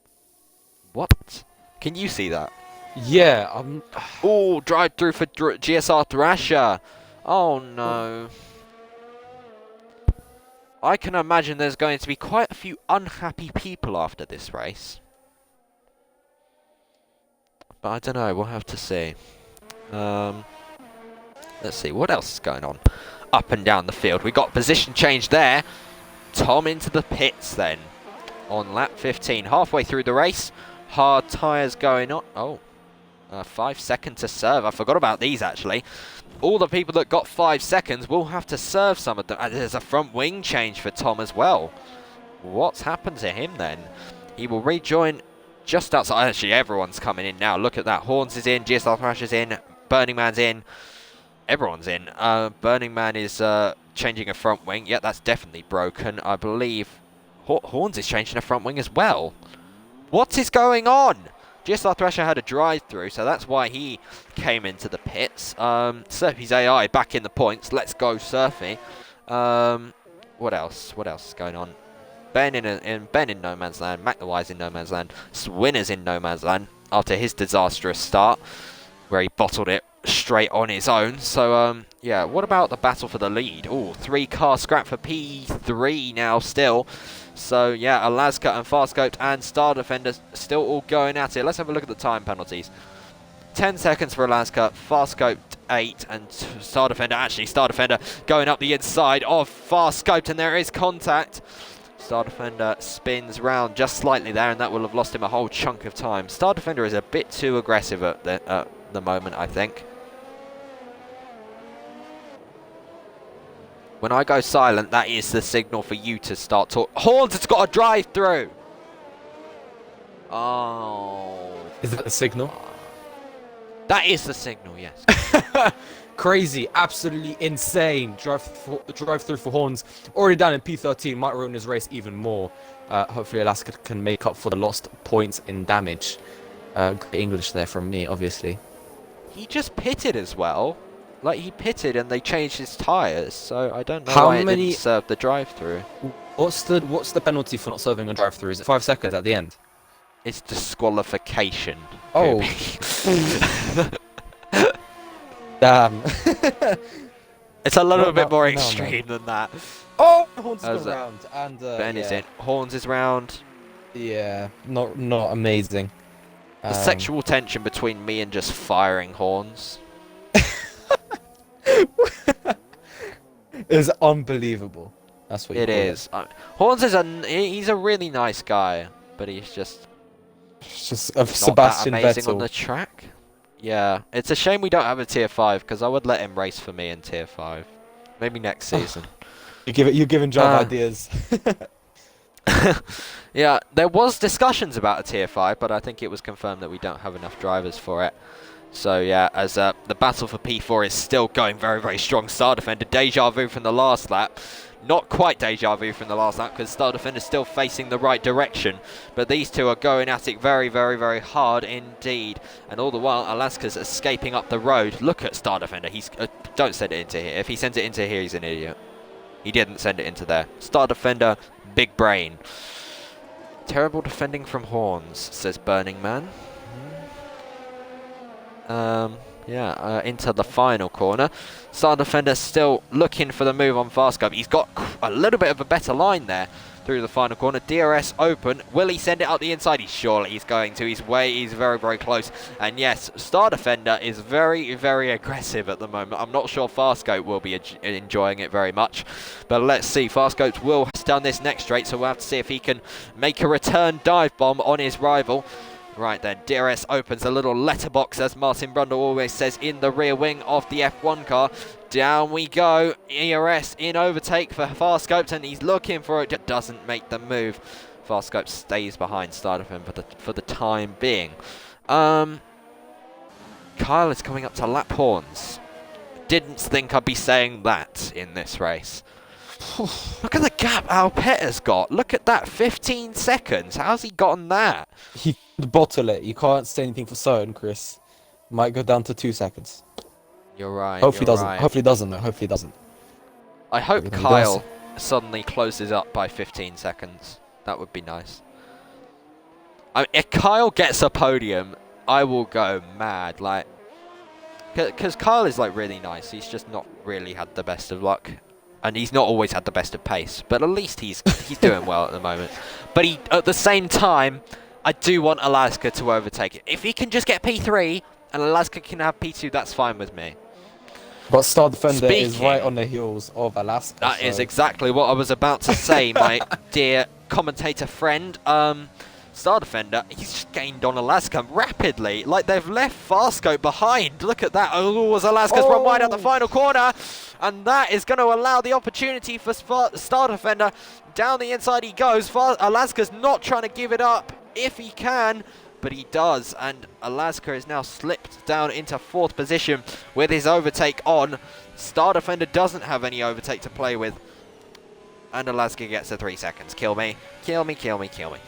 What? Can you see that? Yeah, I'm. Oh, drive through for GSR Thrasher. Oh no. I can imagine there's going to be quite a few unhappy people after this race. But I don't know, we'll have to see. Let's see, what else is going on? Up and down the field. We got position change there. Tom into the pits then. On lap 15, halfway through the race. Hard tyres going on. Oh, 5 seconds to serve. I forgot about these actually. All the people that got 5 seconds will have to serve some of them. There's a front wing change for Tom as well. What's happened to him then? He will rejoin just outside. Actually, everyone's coming in now. Look at that. Horns is in. GSR Thrasher's in. Burning Man's in. Everyone's in. Burning Man is changing a front wing. Yeah, that's definitely broken. I believe Horns is changing a front wing as well. What is going on? GSR Thrasher had a drive-through, so that's why he came into the pits. Surfy's AI back in the points. Let's go, Surfy. What else? What else is going on? Ben in no man's land. McNawy's in no man's land. Swinner's in no man's land after his disastrous start, where he bottled it straight on his own. So, yeah, what about the battle for the lead? Oh, 3-car scrap for P3 now still. So, yeah, Alaska and Farscoped and Star Defender still all going at it. Let's have a look at the time penalties. 10 seconds for Alaska, Farscoped 8, and Star Defender going up the inside of Farscoped, and there is contact. Star Defender spins round just slightly there, and that will have lost him a whole chunk of time. Star Defender is a bit too aggressive at the moment, I think. When I go silent, that is the signal for you to start talking. Horns has got a drive-through. Oh. Is that the signal? That is the signal, yes. Crazy, absolutely insane. Drive through for Horns. Already down in P13, might ruin his race even more. Hopefully Alaska can make up for the lost points in damage. Great English there from me, obviously. He just pitted as well. Like, he pitted and they changed his tyres, so I don't know why it didn't serve the drive-through. What's the penalty for not serving a drive-through? Is it 5 seconds at the end? It's disqualification. Oh. Damn. It's a little bit more extreme than that. Oh, Horns is round, and Ben is in. Horns is round. Yeah, not amazing. The sexual tension between me and just firing Horns. It's unbelievable. That's what it is. Horns is he's a really nice guy, but he's just not Sebastian that amazing Vettel on the track. Yeah, it's a shame we don't have a tier 5 because I would let him race for me in tier 5. Maybe next season. You're giving job ideas. Yeah, there was discussions about a tier 5, but I think it was confirmed that we don't have enough drivers for it. So yeah, as the battle for P4 is still going very, very strong. Star Defender, deja vu from the last lap. Not quite deja vu from the last lap, because Star Defender is still facing the right direction. But these two are going at it very, very, very hard indeed. And all the while, Alaska's escaping up the road. Look at Star Defender. He's don't send it into here. If he sends it into here, he's an idiot. He didn't send it into there. Star Defender, big brain. Terrible defending from Horns, says Burning Man. Yeah, into the final corner. Star Defender still looking for the move on Farscope. He's got a little bit of a better line there through the final corner. DRS open. Will he send it up the inside? Surely he's going to. He's very, very close. And yes, Star Defender is very, very aggressive at the moment. I'm not sure Farscope will be enjoying it very much. But let's see. Farscope will down this next straight, so we'll have to see if he can make a return dive bomb on his rival. Right then, DRS opens a little letterbox, as Martin Brundle always says, in the rear wing of the F1 car. Down we go. ERS in overtake for Farscope, and he's looking for it. Just doesn't make the move. Farscope stays behind Star Defender for the time being. Kyle is coming up to lap Horns. Didn't think I'd be saying that in this race. Look at the gap Alpeta's got. Look at that, 15 seconds. How's he gotten that? He could bottle it. You can't say anything for certain, Chris. Might go down to 2 seconds. You're right. Hopefully you're doesn't. right. Hopefully doesn't. Though. Hopefully doesn't. I hope Hopefully Kyle suddenly closes up by 15 seconds. That would be nice. If Kyle gets a podium, I will go mad. Like, because Kyle is like really nice. He's just not really had the best of luck. And he's not always had the best of pace, but at least he's doing well at the moment. But at the same time, I do want Alaska to overtake it. If he can just get P3 and Alaska can have P2, that's fine with me. But Star Defender is right on the heels of Alaska. That is exactly what I was about to say, my dear commentator friend. Star Defender, he's just gained on Alaska rapidly. Like, they've left Farscope behind. Look at that. Oh, as Alaska's run wide out the final corner. And that is going to allow the opportunity for Star Defender. Down the inside he goes. Alaska's not trying to give it up if he can, but he does. And Alaska is now slipped down into 4th position with his overtake on. Star Defender doesn't have any overtake to play with. And Alaska gets the 3 seconds. Kill me. Kill me, kill me, kill me.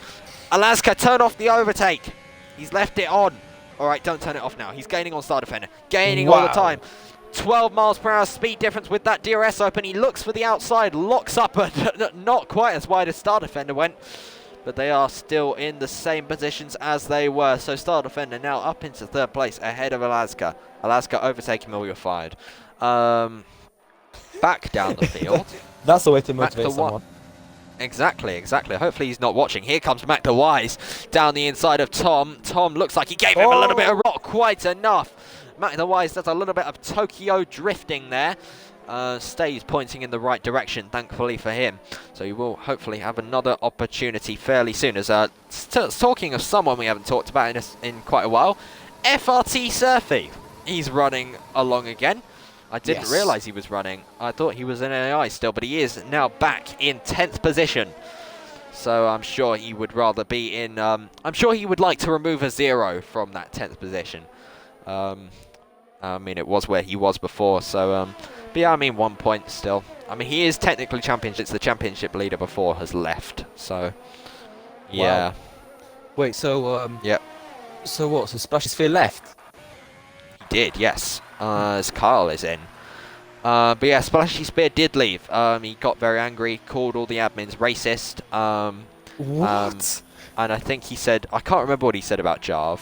Alaska, turn off the overtake. He's left it on. All right, don't turn it off now. He's gaining on Star Defender. Gaining all the time. 12 miles per hour speed difference with that DRS open. He looks for the outside, locks up, but not quite as wide as Star Defender went. But they are still in the same positions as they were. So Star Defender now up into 3rd place ahead of Alaska. Alaska overtaking him, you're fired. Back down the field. That's the way to motivate someone. Exactly, exactly. Hopefully he's not watching. Here comes Mac the Wise down the inside of Tom. Tom looks like he gave him a little bit of rock, quite enough. Mac the Wise does a little bit of Tokyo drifting there. Stays pointing in the right direction, thankfully for him. So he will hopefully have another opportunity fairly soon. As talking of someone we haven't talked about in quite a while, FRT Surfy. He's running along again. I didn't realise he was running. I thought he was in AI still, but he is now back in 10th position. So I'm sure he would rather be in... I'm sure he would like to remove a 0 from that 10th position. I mean, it was where he was before, so... but yeah, I mean, 1 point still. I mean, he is technically championship. It's the championship leader before has left, so... Yeah. Wow. Wait, so... Yep. So what? So Splashy Sphere left? He did, yes. As Kyle is in. But yeah, Splashy Spear did leave. He got very angry, called all the admins racist. What? And I think he said... I can't remember what he said about Jarv.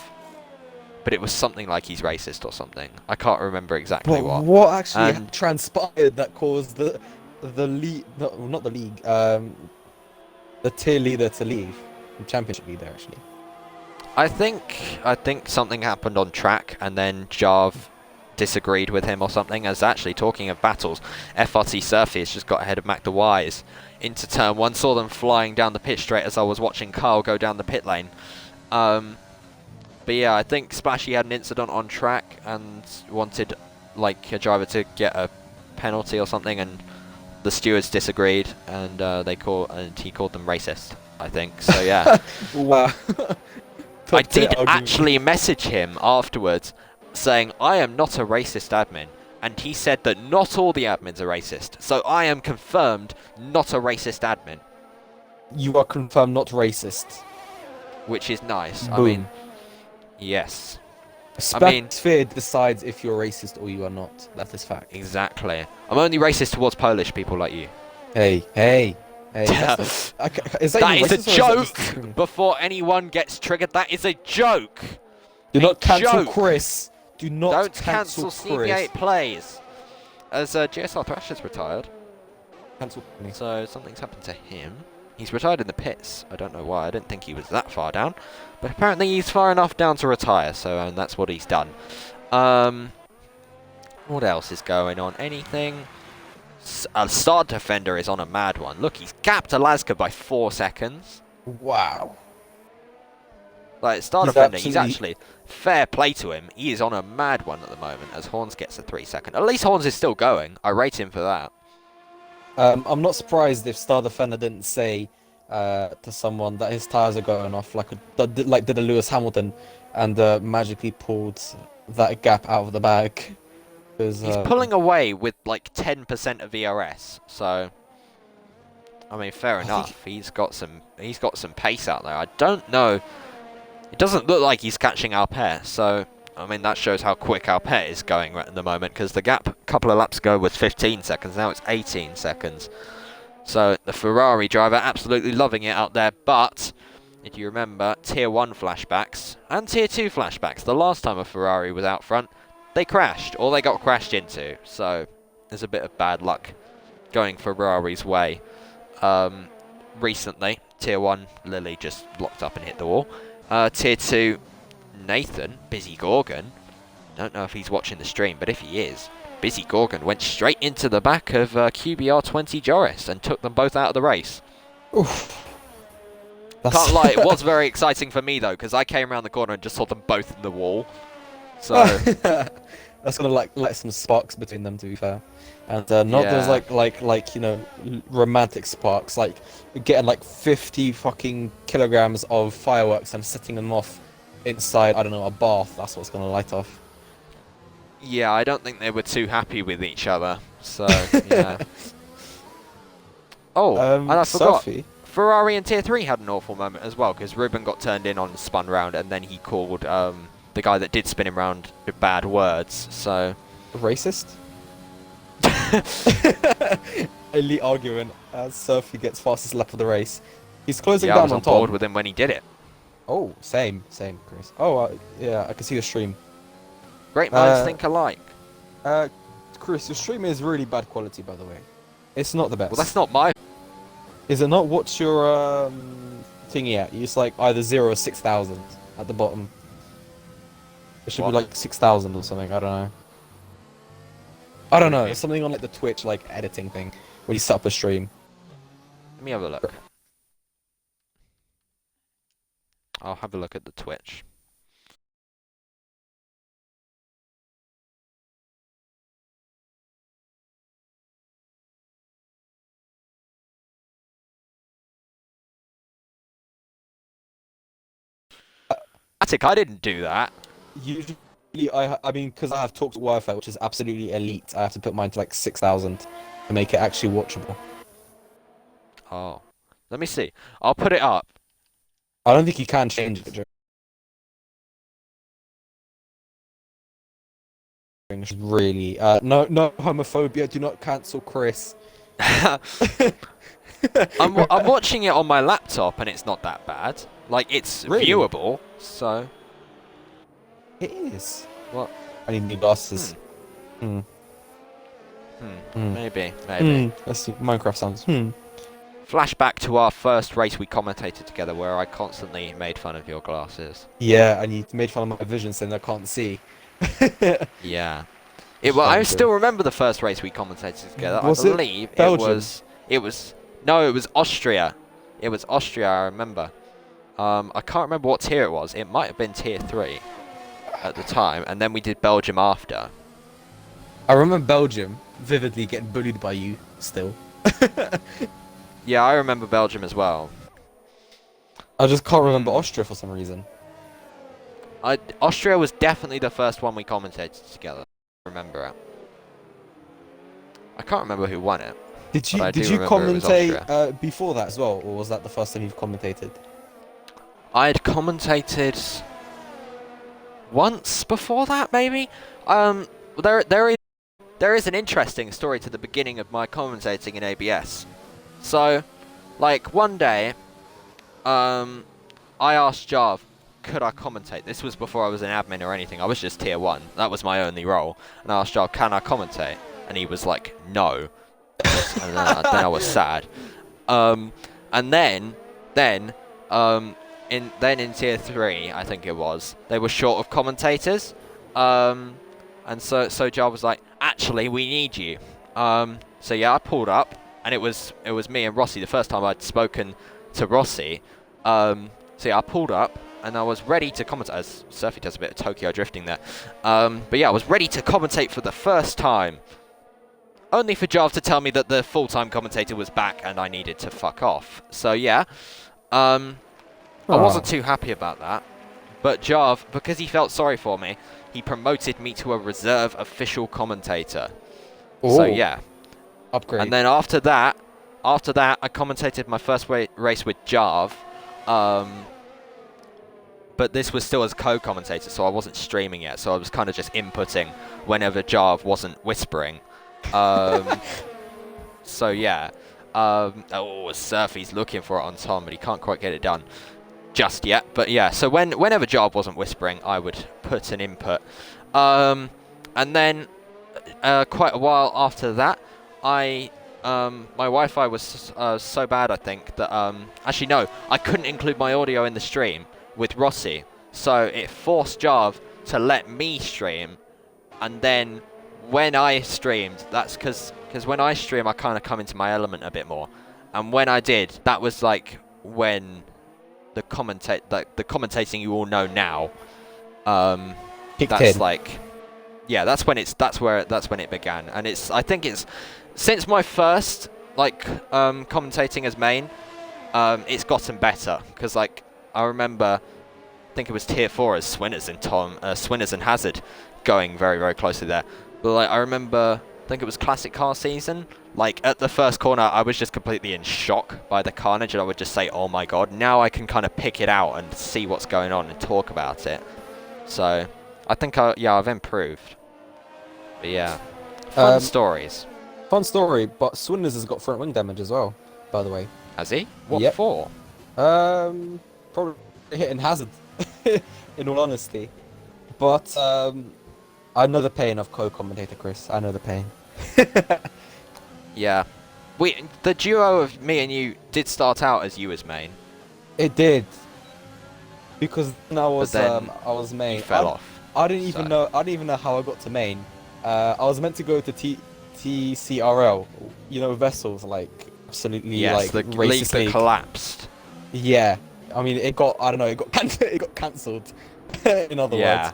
But it was something like he's racist or something. I can't remember exactly what. What actually transpired that caused the league... No, not the league. The tier leader to leave. The championship leader, actually. I think something happened on track, and then Jarv disagreed with him or something. As actually, talking of battles, FRT Surfy has just got ahead of Mac the Wise into turn 1. Saw them flying down the pit straight as I was watching Kyle go down the pit lane. But yeah, I think Splashy had an incident on track and wanted like a driver to get a penalty or something, and the stewards disagreed, and he called them racist, I think. So yeah. Wow. I did actually message him afterwards saying, I am not a racist admin. And he said that not all the admins are racist. So I am confirmed not a racist admin. You are confirmed not racist. Which is nice. Boom. I mean, yes. Sphere decides if you're racist or you are not. That is fact. Exactly. I'm only racist towards Polish people like you. Hey. Is That is a joke! Before anyone gets triggered, that is a joke! Do not cancel joke. Chris. Do not Don't cancel CB8 Chris. plays. As GSR Thrash has retired. Cancel me. So something's happened to him. He's retired in the pits. I don't know why. I didn't think he was that far down. But apparently he's far enough down to retire. So and that's what he's done. What else is going on? Anything? Star Defender is on a mad one. Look, he's gapped Alaska by 4 seconds. Wow. Like, Star Defender, he's actually... Fair play to him. He is on a mad one at the moment as Horns gets a 3 second. At least Horns is still going. I rate him for that. I'm not surprised if Star Defender didn't say to someone that his tires are going off like did a Lewis Hamilton and magically pulled that gap out of the bag. He's pulling away with like 10% of ERS, so I mean, fair enough. He's got some pace out there. I don't know. It doesn't look like he's catching Alpert, so I mean that shows how quick Alpert is going right at the moment, because the gap a couple of laps ago was 15 seconds. Now it's 18 seconds. So the Ferrari driver absolutely loving it out there. But if you remember, Tier 1 flashbacks and Tier 2 flashbacks, the last time a Ferrari was out front, they crashed, or they got crashed into. So there's a bit of bad luck going Ferrari's way. Recently, Tier 1, Lily just locked up and hit the wall. Tier 2, Nathan, Busy Gorgon. Don't know if he's watching the stream, but if he is, Busy Gorgon went straight into the back of QBR20 Joris and took them both out of the race. Oof. Can't lie, it was very exciting for me though, because I came around the corner and just saw them both in the wall. So that's gonna let some sparks between them, to be fair, and not those like you know, romantic sparks, like getting like 50 fucking kilograms of fireworks and setting them off inside, I don't know, a bath. That's what's gonna light off. Yeah, I don't think they were too happy with each other. So yeah. Oh, and I forgot. Sophie. Ferrari in Tier 3 had an awful moment as well, because Ruben got turned in on spun round, and then he called the guy that did spin him round bad words. So Racist. Elite argument as Sophie gets fastest lap of the race. He's closing yeah, down I was on Tom. board with him when he did it. Oh, same, Chris. Oh, yeah, I can see the stream. Great minds think alike. Chris, your stream is really bad quality, by the way. It's not the best. Well, that's not my... Is it not? What's your thingy at? It's like either 0 or 6,000 at the bottom. It should be like 6,000 or something. I don't know. It's something on like the Twitch like editing thing when you set up a stream. Let me have a look. I'll have a look at the Twitch. I didn't do that. Usually, I mean, because I have talked Wi-Fi, which is absolutely elite, I have to put mine to like 6,000 to make it actually watchable. Oh, let me see. I'll put it up. I don't think you can change it. Really, no homophobia. Do not cancel Chris. I'm watching it on my laptop and it's not that bad. Like, it's viewable, so... It is. What? I need new glasses. Maybe. Let's see. Minecraft sounds. Flashback to our first race we commentated together where I constantly made fun of your glasses. Yeah, and you made fun of my vision saying I can't see. Yeah. I still remember the first race we commentated together. I believe it was Austria. It was Austria, I remember. I can't remember what tier it was. It might have been Tier 3 at the time, and then we did Belgium after. I remember Belgium. vividly getting bullied by you still. Yeah, I remember Belgium as well. I just can't remember Austria for some reason. Austria was definitely the first one we commentated together. I remember it. I can't remember who won it. Did you remember it was commentate before that as well, or was that the first time you've commentated? I had commentated once before that, maybe. There is an interesting story to the beginning of my commentating in ABS. So, like one day, I asked Jarv, could I commentate? This was before I was an admin or anything. I was just tier 1. That was my only role. And I asked Jarv, can I commentate? And he was like, no. And then I was sad. And then in tier 3, I think it was, they were short of commentators. And so Jarv was like, actually, we need you. So yeah, I pulled up, and it was me and Rossi. The first time I'd spoken to Rossi. So yeah, I pulled up, and I was ready to commentate. As Surfy does a bit of Tokyo drifting there. But yeah, I was ready to commentate for the first time. Only for Jarv to tell me that the full-time commentator was back, and I needed to fuck off. So yeah, I wasn't too happy about that. But Jarv, because he felt sorry for me, he promoted me to a reserve official commentator. Ooh. So yeah. Upgrade. And then after that, I commentated my first race with Jarv. But this was still as co-commentator, so I wasn't streaming yet. So I was kind of just inputting whenever Jarv wasn't whispering. So yeah. Surfy's looking for it on Tom, but he can't quite get it done just yet. But yeah, so whenever Jarv wasn't whispering, I would put an input. And then quite a while after that, my Wi-Fi was so bad, I think, that actually no, I couldn't include my audio in the stream with Rossi, so it forced Jarv to let me stream. And then when I streamed, that's because when I stream, I kind of come into my element a bit more. And when I did, that was like when the commentating you all know now. That's like, yeah, that's when it began, and I think it's since my first commentating as main, it's gotten better, because like I remember, I think it was tier 4 as Swinners and Hazard going very, very closely there. But like I remember, I think it was Classic Car season. Like at the first corner, I was just completely in shock by the carnage, and I would just say, "Oh my god!" Now I can kind of pick it out and see what's going on and talk about it. So I think I've improved. But yeah, fun stories. Fun story, but Swinners has got front wing damage as well, by the way. Has he? What Yep. for? Probably hitting Hazard, in all honesty. But I know the pain of co-commentator, Chris. I know the pain. Yeah. The duo of me and you did start out as you as main. It did. Because then I was then main. You fell off. I didn't even know how I got to main. I was meant to go to TCRL, you know, vessels, like absolutely Yes, like the racist league that league. collapsed. Yeah, I mean it got cancelled. In other words,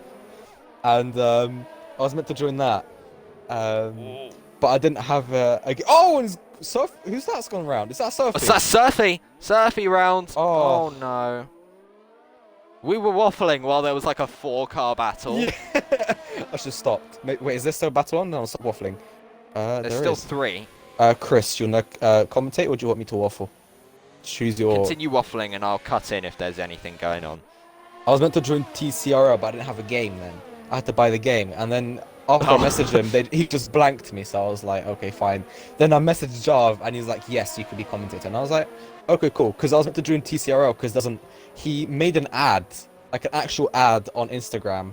and I was meant to join that, but I didn't have and who's that's gone round? Is that Surfy? Is that Surfy round? Oh. Oh no. We were waffling while there was like a 4-car battle. Yeah. I should have stopped. Wait, is there still a battle on? No, I'll stop waffling. There's there still is. 3. Chris, you wanna commentate, or do you want me to waffle? Choose your. Continue waffling, and I'll cut in if there's anything going on. I was meant to join TCRL, but I didn't have a game then. I had to buy the game, and then after I messaged him, he just blanked me, so I was like, okay, fine. Then I messaged Jarv, and he's like, yes, you could be commentator. And I was like, okay, cool, because I was meant to join TCRL, because he made an ad, like an actual ad on Instagram,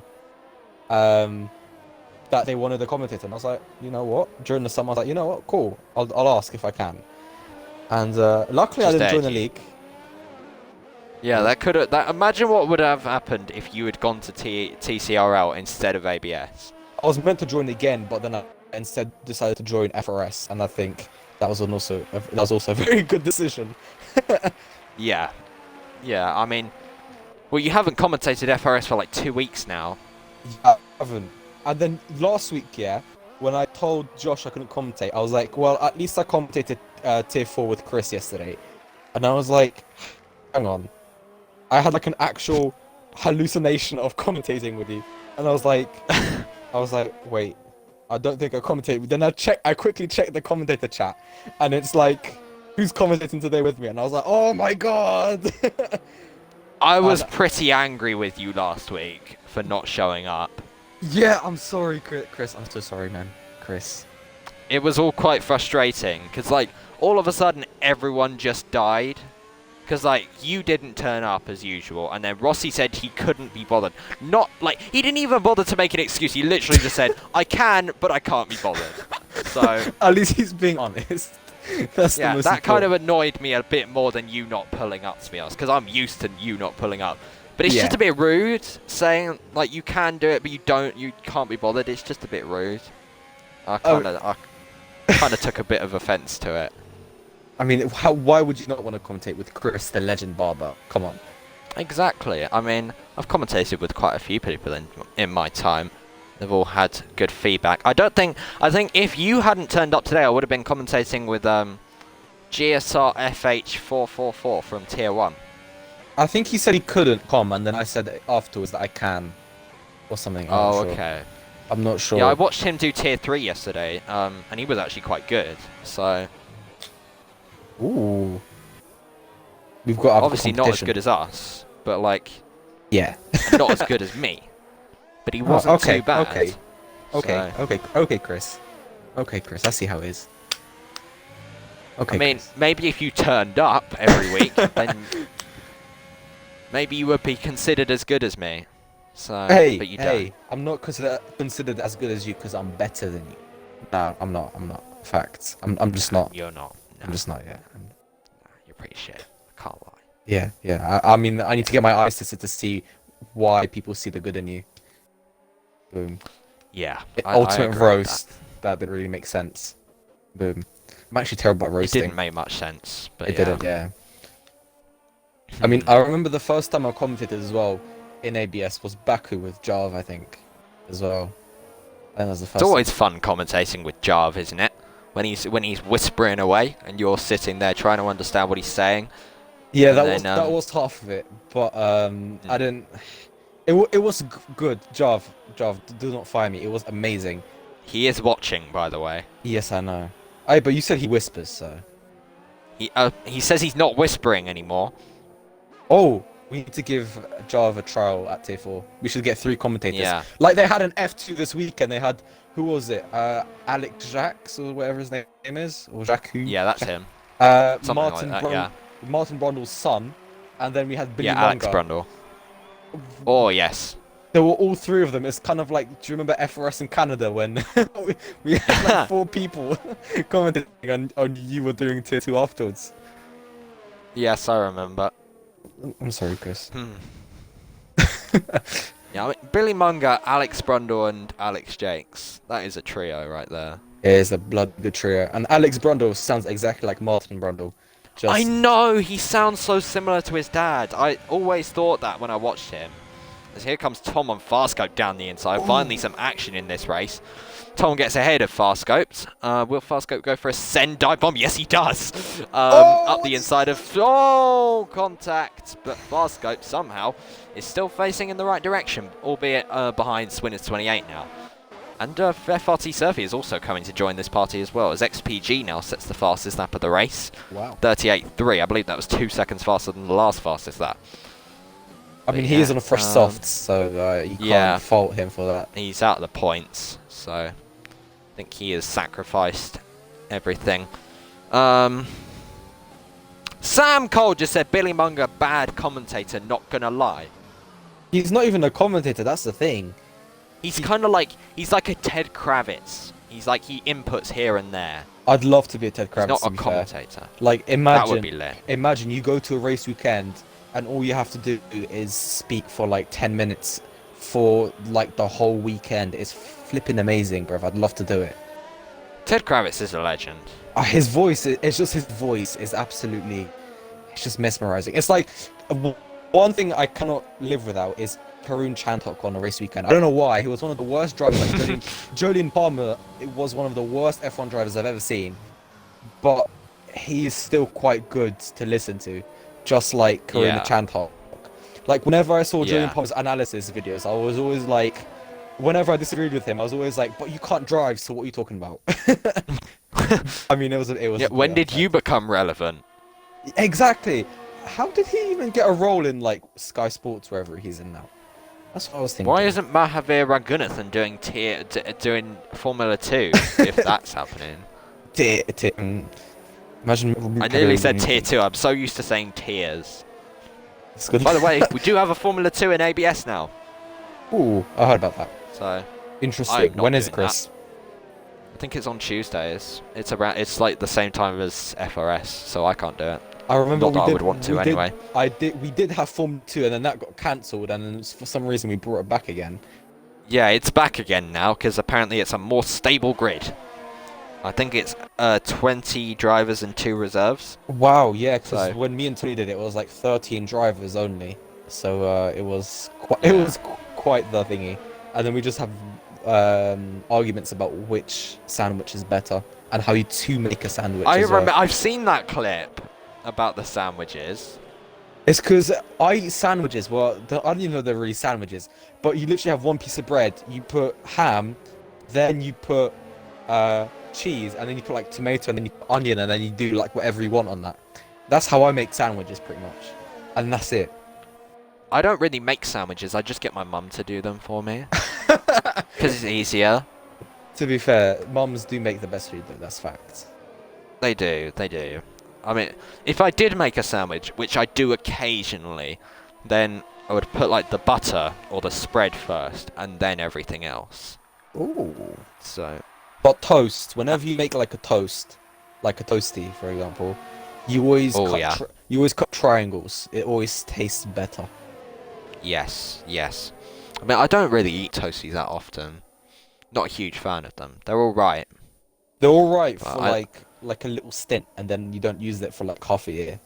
that they wanted a commentator. And I was like, you know what? During the summer, I was like, you know what? Cool, I'll ask if I can. And luckily, I didn't join the league. Yeah, imagine what would have happened if you had gone to TCRL instead of ABS. I was meant to join again, but then I instead decided to join FRS, and I think that was also a very good decision. Yeah, I mean, well, you haven't commentated FRS for like 2 weeks now. I haven't. And then last week, when I told Josh I couldn't commentate, I was like, well, at least I commentated Tier 4 with Chris yesterday. And I was like, hang on. I had like an actual hallucination of commentating with you. And I was like, wait, I don't think I commentated. Then I quickly checked the commentator chat. And it's like, who's commentating today with me? And I was like, oh my god! I was pretty angry with you last week for not showing up. Yeah, I'm sorry, Chris. I'm so sorry, man. Chris. It was all quite frustrating, because, like, all of a sudden, everyone just died. Because, like, you didn't turn up as usual, and then Rossi said he couldn't be bothered. Not, like, he didn't even bother to make an excuse. He literally just said, I can, but I can't be bothered. So... At least he's being honest. That's yeah, the most that kind of important. annoyed me a bit more than you not pulling up, to be honest, because I'm used to you not pulling up. But it's Yeah. just a bit rude, saying, like, you can do it, but you can't be bothered. It's just a bit rude. I kind of took a bit of offence to it. I mean, why would you not want to commentate with Chris, the legend barber? Come on. Exactly. I mean, I've commentated with quite a few people in my time. They've all had good feedback. I think if you hadn't turned up today, I would have been commentating with GSR FH444 from Tier 1. I think he said he couldn't come, and then I said afterwards that I can. Or something. I'm not sure. Okay. I'm not sure. Yeah, I watched him do Tier 3 yesterday, and he was actually quite good. So... Ooh. We've got obviously not as good as us, but, like... yeah. not as good as me. But he wasn't okay, too bad. Okay. Okay, So- okay, Chris. Okay, Chris, I see how it is. Okay. I mean, Chris. maybe if you turned up every week, then maybe you would be considered as good as me. So, Hey, but you hey, I'm not considered as good as you because I'm better than you. No, I'm not. I'm not. Facts. I'm just don't. not. You're not. No, I'm just not. Yeah. you're pretty shit. I can't lie. Yeah. Yeah. I mean, I need to get my eyes tested to see why people see the good in you. Boom. Yeah. Ultimate agree with roast. That didn't really make sense. Boom. I'm actually terrible at that. It roasting. didn't make much sense, but It yeah. didn't. Yeah. I mean, I remember the first time I commented as well in ABS was Baku with Jarv, I think, as well. And that was the first. It's always fun commentating with Jarv, isn't it? When he's whispering away and you're sitting there trying to understand what he's saying. Yeah, and that was half of it, but I didn't. It was good, Jarv, do not fire me. It was amazing. He is watching, by the way. Yes, I know. Hey, but you said he whispers, so. He says he's not whispering anymore. Oh, we need to give Jarv a trial at Tier 4. We should get 3 commentators. Yeah. Like they had an F2 this weekend. They had, who was it? Alex Jacques or whatever his name is, or Jacques. Yeah, that's him. Something Martin like that, yeah. Martin Brundle's son, and then we had Billy Yeah, Alex Munger. Brundle. Oh, yes. There were all 3 of them. It's kind of like, do you remember FRS in Canada when we had like 4 people commenting on you were doing Tier 2 afterwards? Yes, I remember. I'm sorry, Chris. Yeah, I mean, Billy Munger, Alex Brundle, and Alex Jakes. That is a trio right there. It is a blood good trio. And Alex Brundle sounds exactly like Martin Brundle. Just... I know, he sounds so similar to his dad. I always thought that when I watched him. As here comes Tom on Farscope down the inside. Ooh. Finally some action in this race. Tom gets ahead of Farscope. Will Farscope go for a send dive bomb? Yes, he does. Up the inside of... Oh, contact. But Farscope somehow is still facing in the right direction, albeit behind Swinners 28 now. And FRT Surfy is also coming to join this party as well, as XPG now sets the fastest lap of the race. Wow. 38.3. I believe that was 2 seconds faster than the last fastest lap. I mean, he is on a fresh soft, so you can't fault him for that. He's out of the points, so I think he has sacrificed everything. Sam Cole just said, Billy Munger, bad commentator, not gonna lie. He's not even a commentator, that's the thing. He's kind of like, he's like a Ted Kravitz. He's like, he inputs here and there. I'd love to be a Ted Kravitz. He's not a commentator. Like, that would be lit. Imagine you go to a race weekend and all you have to do is speak for like 10 minutes for like the whole weekend. It's flipping amazing, bruv. I'd love to do it. Ted Kravitz is a legend. His voice, it's just his voice is absolutely, it's just mesmerizing. It's like, one thing I cannot live without is Karun Chantok on a race weekend. I don't know why. He was one of the worst drivers. Like Jolyon Palmer, it was one of the worst F1 drivers I've ever seen. But he's still quite good to listen to, just like Karuna Chantok. Like, whenever I saw Jolyon Palmer's analysis videos, I was always like, whenever I disagreed with him, I was always like, but you can't drive, so what are you talking about? I mean, it was. Yeah, when did you become relevant? Exactly. How did he even get a role in, like, Sky Sports, wherever he's in now? That's what I was thinking. Why isn't Mahavir Raghunathan doing Formula 2, if that's happening? Imagine. I nearly said tier 2. I'm so used to saying tiers. By the way, we do have a Formula 2 in ABS now. Ooh, I heard about that. So interesting. When is it, Chris? I think it's on Tuesdays. It's like the same time as FRS, so I can't do it. I remember I would want to anyway. We did have Formula 2, and then that got cancelled, and then for some reason we brought it back again. Yeah, it's back again now because apparently it's a more stable grid. I think it's 20 drivers and 2 reserves. Wow, yeah, because when me and Tony did it, it was like 13 drivers only. So it was quite the thingy. And then we just have arguments about which sandwich is better and how to make a sandwich. I remember, I've seen that clip about the sandwiches. It's because I eat sandwiches. Well, I don't even know they're really sandwiches. But you literally have one piece of bread. You put ham, then you put cheese, and then you put like tomato, and then you put onion, and then you do like whatever you want on that. That's how I make sandwiches, pretty much, and that's it. I don't really make sandwiches. I just get my mum to do them for me because it's easier. To be fair, mums do make the best food, though. That's fact. They do. They do. I mean, if I did make a sandwich, which I do occasionally, then I would put like the butter or the spread first, and then everything else. Ooh. So. But toast, whenever you make like a toast, like a toasty, for example, you always cut triangles. It always tastes better. Yes, yes. I mean, I don't really eat toasties that often. Not a huge fan of them. They're all right. They're all right for like a little stint, and then you don't use it for like half a year.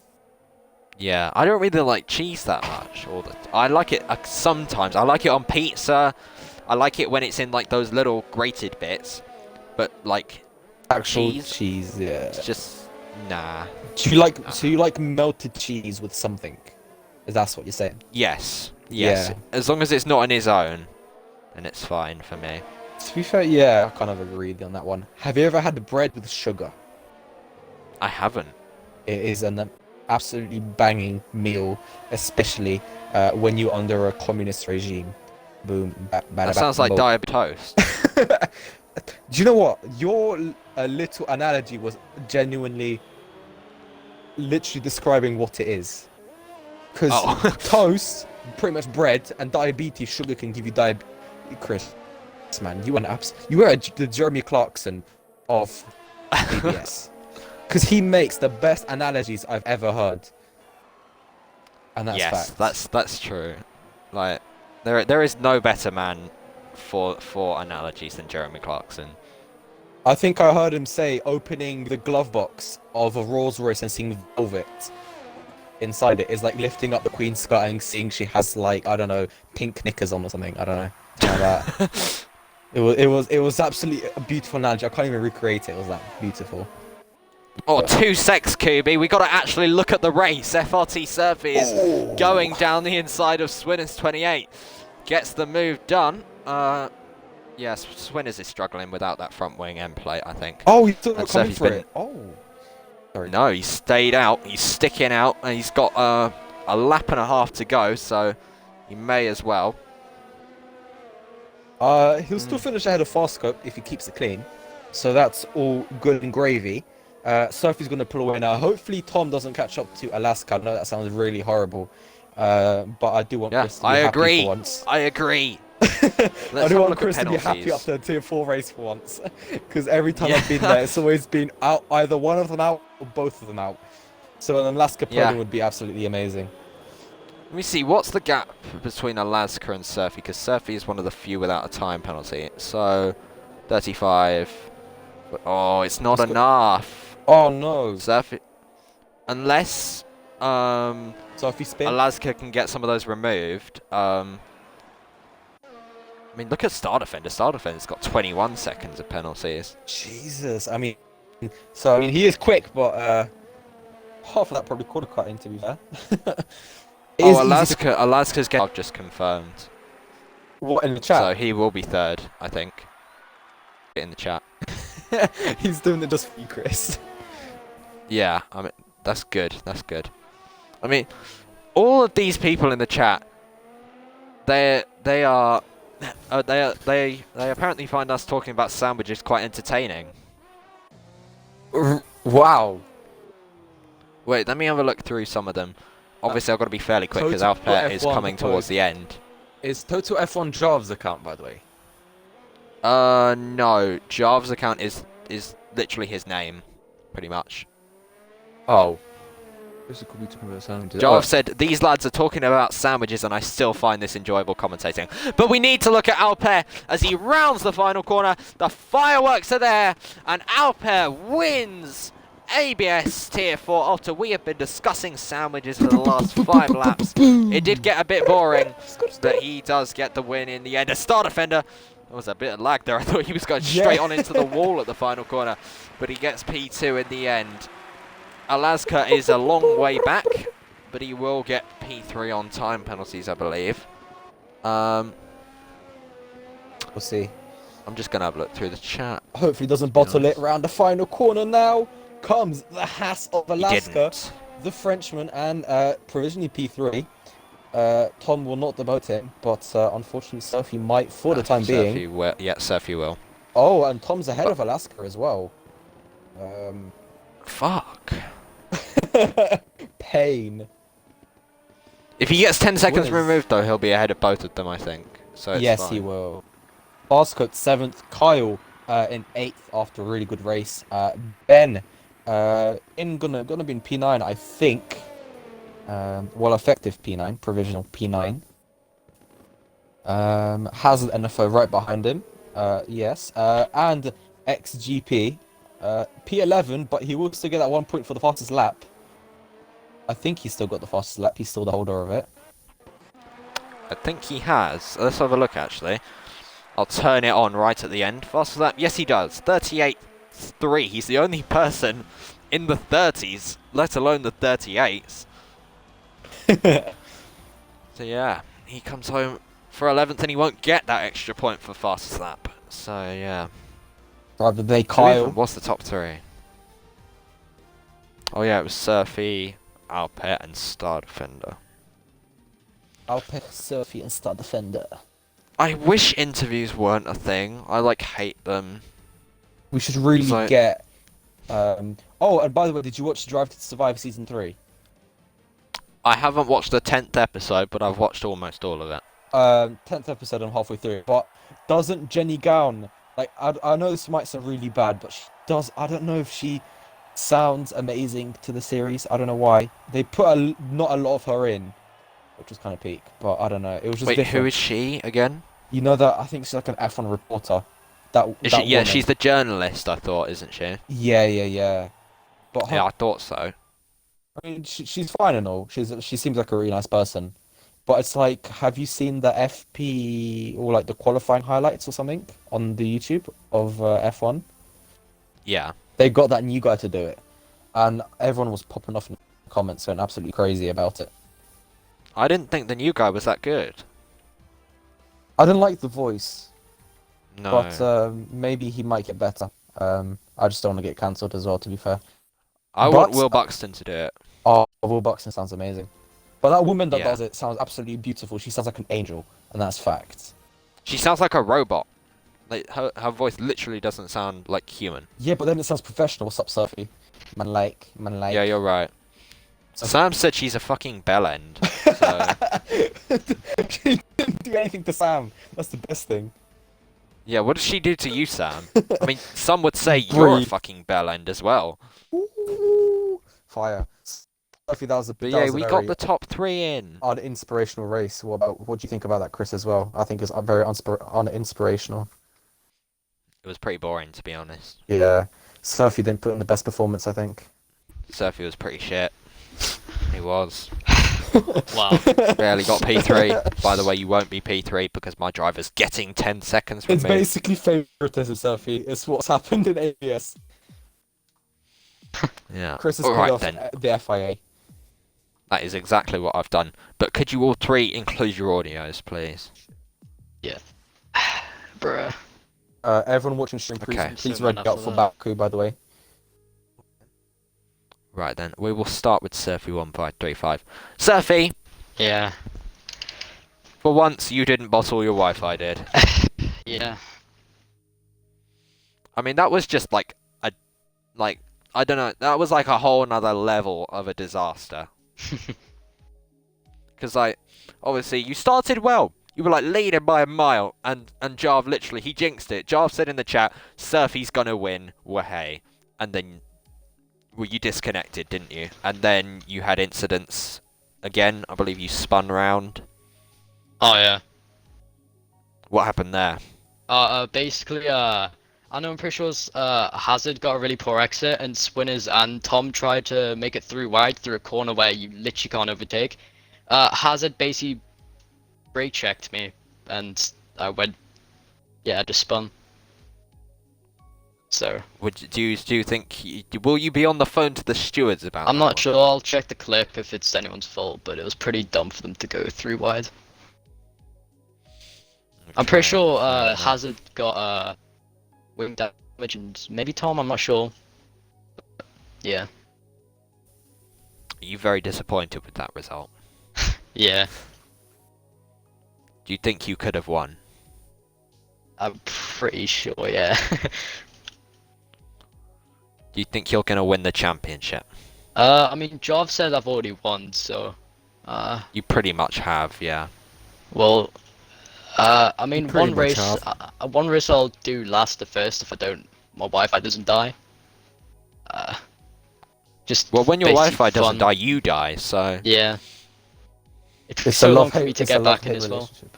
Yeah, I don't really like cheese that much. I like it sometimes. I like it on pizza. I like it when it's in like those little grated bits. But like actual cheese, yeah. It's just nah. Do you like melted cheese with something? Is that what you're saying? Yes. Yes. Yeah. As long as it's not on his own, then it's fine for me. To be fair, yeah, I kind of agree on that one. Have you ever had the bread with sugar? I haven't. It is an absolutely banging meal, especially when you're under a communist regime. Boom. That sounds like diabetes toast. Do you know what? Your little analogy was genuinely, literally describing what it is. Because toast, pretty much bread, and diabetes, sugar can give you diabetes. Chris, man, you are the Jeremy Clarkson of PBS. Because he makes the best analogies I've ever heard. And that's fact. That's true. Like, there is no better man for analogies than Jeremy Clarkson. I think I heard him say opening the glove box of a Rolls Royce and seeing velvet inside it is like lifting up the Queen's skirt and seeing she has like, I don't know, pink knickers on or something. I don't know. Like that. It was absolutely a beautiful analogy. I can't even recreate it. It was that beautiful. Oh, 2 secs, Kubi. We got to actually look at the race. FRT Surfy is going down the inside of Swinners 28. Gets the move done. Yes, Swinners is struggling without that front wing end plate, I think. Oh, he's still coming for it. Oh. Sorry. No, he stayed out. He's sticking out, and he's got a lap and a half to go, so he may as well. He'll still finish ahead of Farscope if he keeps it clean. So that's all good and gravy. Surfy's going to pull away now. Hopefully Tom doesn't catch up to Alaska. I know that sounds really horrible. But I do want Chris to be happy for once. I agree. I do want Chris to be happy after a Tier 4 race for once. Because every time I've been there, it's always been out, either one of them out or both of them out. So an Alaska podium would be absolutely amazing. Let me see, what's the gap between Alaska and Surfy? Because Surfy is one of the few without a time penalty. So, 35. Oh, it's not enough. Oh no. Surfy. Unless Surfy spin. Alaska can get some of those removed. I mean, look at Star Defender. Star Defender's got 21 seconds of penalties. Jesus, I mean, so I mean he is quick, but half of that probably quarter cutting to be fair. It is Oh, easy to- Alaska's game I've just confirmed. What in the chat? So he will be third, I think. In the chat. He's doing it just for you, Chris. Yeah, I mean that's good. That's good. I mean, all of these people in the chat, they apparently find us talking about sandwiches quite entertaining. Wow. Wait, let me have a look through some of them. Obviously, I've got to be fairly quick because Total Alpet is F1 coming towards the end. Is Total F1 Jarv's account, by the way? No. Jarv's account is literally his name, pretty much. Oh. Could be talking about sandwiches. Jarv said, these lads are talking about sandwiches and I still find this enjoyable commentating. But we need to look at Alper as he rounds the final corner. The fireworks are there and Alper wins ABS Tier 4 after we have been discussing sandwiches for the last 5 laps. It did get a bit boring, but he does get the win in the end. A Star Defender. There was a bit of lag there. I thought he was going straight on into the wall at the final corner, but he gets P2 in the end. Alaska is a long way back, but he will get P3 on time penalties, I believe. We'll see. I'm just going to have a look through the chat. Hopefully he doesn't bottle it round the final corner now. Comes the Haas of He Alaska, didn't. the Frenchman, and provisionally P3. Tom will not demote him, but unfortunately Surfy might for the time being. Surfy will. Yeah, Surfy will. Oh, and Tom's ahead of Alaska as well. Fuck. Pain. If he gets 10 seconds Winners. removed, though, he'll be ahead of both of them, I think. So it's Yes, fine. he will. Fastcut 7th, Kyle in 8th after a really good race. Ben gonna be in P9, I think. Well, effective P9, provisional P9. Hazard NFO right behind him. Yes. And XGP P11, but he will still get that 1 point for the fastest lap. I think he's still got the fastest lap. He's still the holder of it. I think he has. Let's have a look, actually. I'll turn it on right at the end. Fastest lap. Yes, he does. 38.3. He's the only person in the 30s, let alone the 38s. So, yeah. He comes home for 11th, and he won't get that extra point for fastest lap. So, yeah. Rather than Kyle. What's the top 3? Oh, yeah, it was Surfy, Alpet, and Star Defender. Alpec, Surfy, and Star Defender. I wish interviews weren't a thing. I, hate them. We should really So- get. Oh, and by the way, did you watch Drive to Survive Season 3? I haven't watched the 10th episode, but I've watched almost all of it. 10th episode, I'm halfway through. But doesn't Jenny Gown, I know this might sound really bad, but she does. I don't know if she sounds amazing to the series. I don't know why. They put not a lot of her in, which was kind of peak, but I don't know. It was just Wait, different. who is she again? You know that I think she's like an F1 reporter. Is That she, yeah, woman. she's the journalist, I thought, isn't she? Yeah. But her, Yeah, I thought so. I mean, she's fine and all. She seems like a really nice person. But it's like, have you seen the FP or the qualifying highlights or something on the YouTube of F1? Yeah. They got that new guy to do it, and everyone was popping off in the comments, going absolutely crazy about it. I didn't think the new guy was that good. I didn't like the voice, No. but maybe he might get better. I just don't want to get cancelled as well, to be fair. I want but- Will Buxton to do it. Oh, Will Buxton sounds amazing. But that woman that Yeah. does it sounds absolutely beautiful. She sounds like an angel, and that's fact. She sounds like a robot. Her voice literally doesn't sound like human. Yeah, but then it sounds professional. What's up, Surfy? Man like. Yeah, you're right. Sam said she's a fucking bellend. So She didn't do anything to Sam. That's the best thing. yeah, what did she do to you, Sam? I mean, some would say you're a Breathe. fucking bellend as well. Ooh, fire. Surfy, that was a But that yeah, was a we very got the top 3 in. uninspirational race. What do you think about that, Chris, as well? I think it's very uninspirational. It was pretty boring, to be honest. Yeah. Surfy didn't put in the best performance, I think. Surfy was pretty shit. He was. Wow. Barely got P3. By the way, you won't be P3 because my driver's getting 10 seconds from It's me. basically favoritism, Surfy. It's what's happened in ABS. Yeah. Chris has All paid right off then. the FIA. That is exactly what I've done. But could you all three include your audios, please? Yeah. Bruh. Everyone watching stream, Okay. please Soon ready after out for that. Baku, by the way. Right then, we will start with Surfy1535. Surfy, Yeah. for once you didn't bottle your Wi-Fi, did? Yeah. I mean, that was just like I don't know, that was like a whole nother level of a disaster. Because like, obviously you started well. You were like leading by a mile, and Jarv literally, he jinxed it. Jarv said in the chat, Surfy's gonna win, wahey. And then, well, you disconnected, didn't you? And then you had incidents again. I believe you spun round. Oh yeah. What happened there? Basically, I know I'm pretty sure Hazard got a really poor exit, and Swinners and Tom tried to make it through wide through a corner where you literally can't overtake. Hazard basically brake checked me, and I went, yeah, I just spun. So Do you think will you be on the phone to the stewards about? I'm that not one? sure. I'll check the clip if it's anyone's fault, but it was pretty dumb for them to go through wide. I'm pretty Okay, sure fair enough. Hazard got wing damage, and maybe Tom. I'm not sure. Yeah. Are you very disappointed with that result? Yeah. Do you think you could have won? I'm pretty sure. Yeah. Do you think you're going to win the championship? I mean, Jarv said I've already won, so. You pretty much have, yeah. Well. I mean, You pretty one much race. have. One race I'll do last the first if my Wi-Fi doesn't die. Just. Well, when your basic Wi-Fi doesn't fun. die, you die, so... Yeah. It took It's so a long love for me hate. to It's a get love back in hate as well. relationship.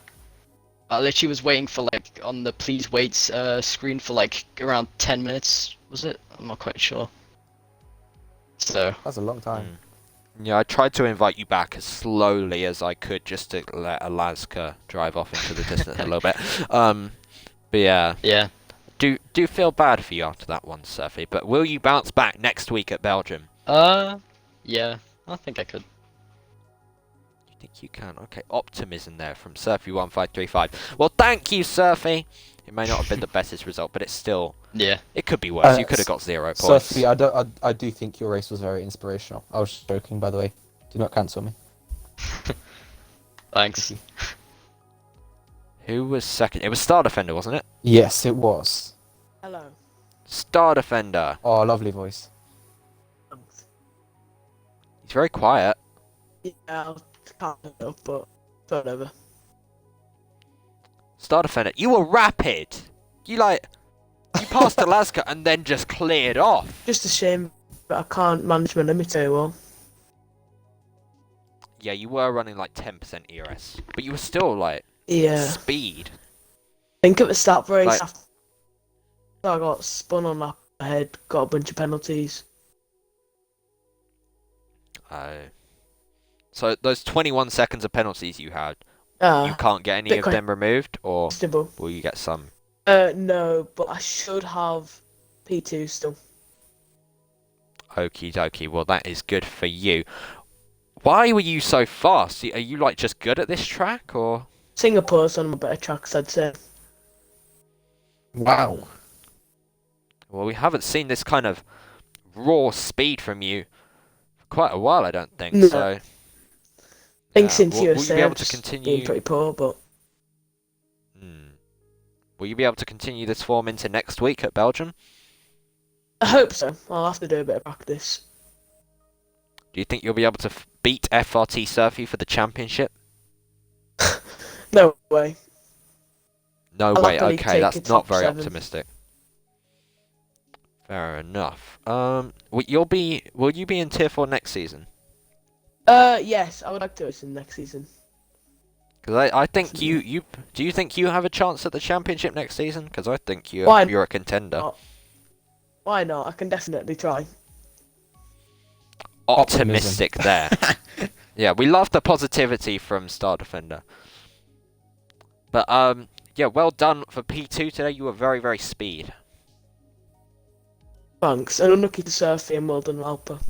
I literally was waiting for like on the please wait screen for like around 10 minutes. Was it? I'm not quite sure. So. That's a long time. Yeah, I tried to invite you back as slowly as I could just to let Alaska drive off into the distance a little bit. But yeah. Yeah. Do feel bad for you after that one, Surfy, but will you bounce back next week at Belgium? Yeah. I think I could. You think you can? Okay, optimism there from Surfy1535. Well, thank you, Surfy. It may not have been the bestest result, but it's still... Yeah. It could be worse. You could have got 0 points. Surfy, I do think your race was very inspirational. I was joking, by the way. Do not cancel me. Thanks. Who was second? It was Star Defender, wasn't it? Yes, it was. Hello. Star Defender. Oh, lovely voice. Thanks. He's very quiet. Yeah, I can't pick it up, but whatever. Star Defender, you were rapid. You passed Alaska and then just cleared off. Just a shame that I can't manage my limit very well. Yeah, you were running like 10% ERS, but you were still like Yeah. speed. I think at the start of the race, Like- after I got spun on my head, got a bunch of penalties. Oh. So those 21 seconds of penalties you had, you Ah, can't get any bit of them removed, or questionable. will you get some? No, but I should have P2 still. Okie dokie, well that is good for you. Why were you so fast? Are you like just good at this track, or? Singapore's on my better tracks, I'd say. Wow. Well, we haven't seen this kind of raw speed from you for quite a while, I don't think, No. so... I think Yeah, since will you USA, be able I've to just continue? been pretty poor, but Will you be able to continue this form into next week at Belgium? I hope so. I'll have to do a bit of practice. Do you think you'll be able to beat FRT Surfy for the championship? No way. No I'll way. happily Okay, take that's a not top very 7. optimistic. Fair enough. Will you be in Tier 4 next season? Yes, I would like to race in next season. Because I think do you think you have a chance at the championship next season? Because I think Why you're a contender. not? Why not? I can definitely try. Optimistic there. Yeah, we love the positivity from Star Defender. But yeah, well done for P2 today. You were very, very speed. Thanks, and unlucky to Surfy and well done, Alpa.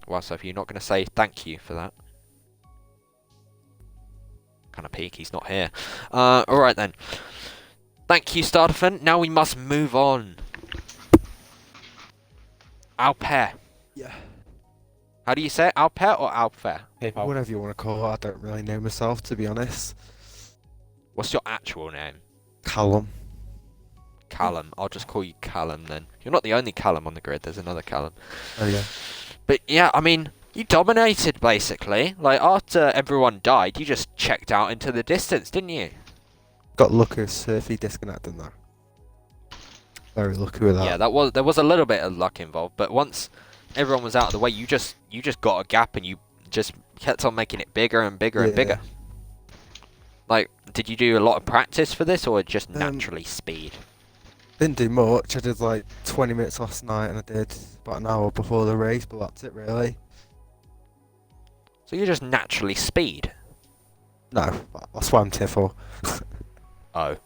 Well, Sophie, you're not going to say thank you for that. Kind of peak, he's not here. Alright then. Thank you, Star Defender. Now we must move on. Alper. Yeah. How do you say it? Alper or Alper? PayPal. Whatever you want to call it, I don't really know myself, to be honest. What's your actual name? Callum. Callum. I'll just call you Callum then. You're not the only Callum on the grid, there's another Callum. Oh, yeah. But yeah, I mean, you dominated basically. Like, after everyone died, you just checked out into the distance, didn't you? Got lucky with Surfy disconnecting though. Very lucky with that. Yeah, there was a little bit of luck involved, but once everyone was out of the way, you just got a gap and you just kept on making it bigger and bigger and bigger. Like, did you do a lot of practice for this, or just naturally speed? Didn't do much. I did like 20 minutes last night and I did about an hour before the race, but that's it really. So you're just naturally speed? No, that's why I'm tier 4. Oh.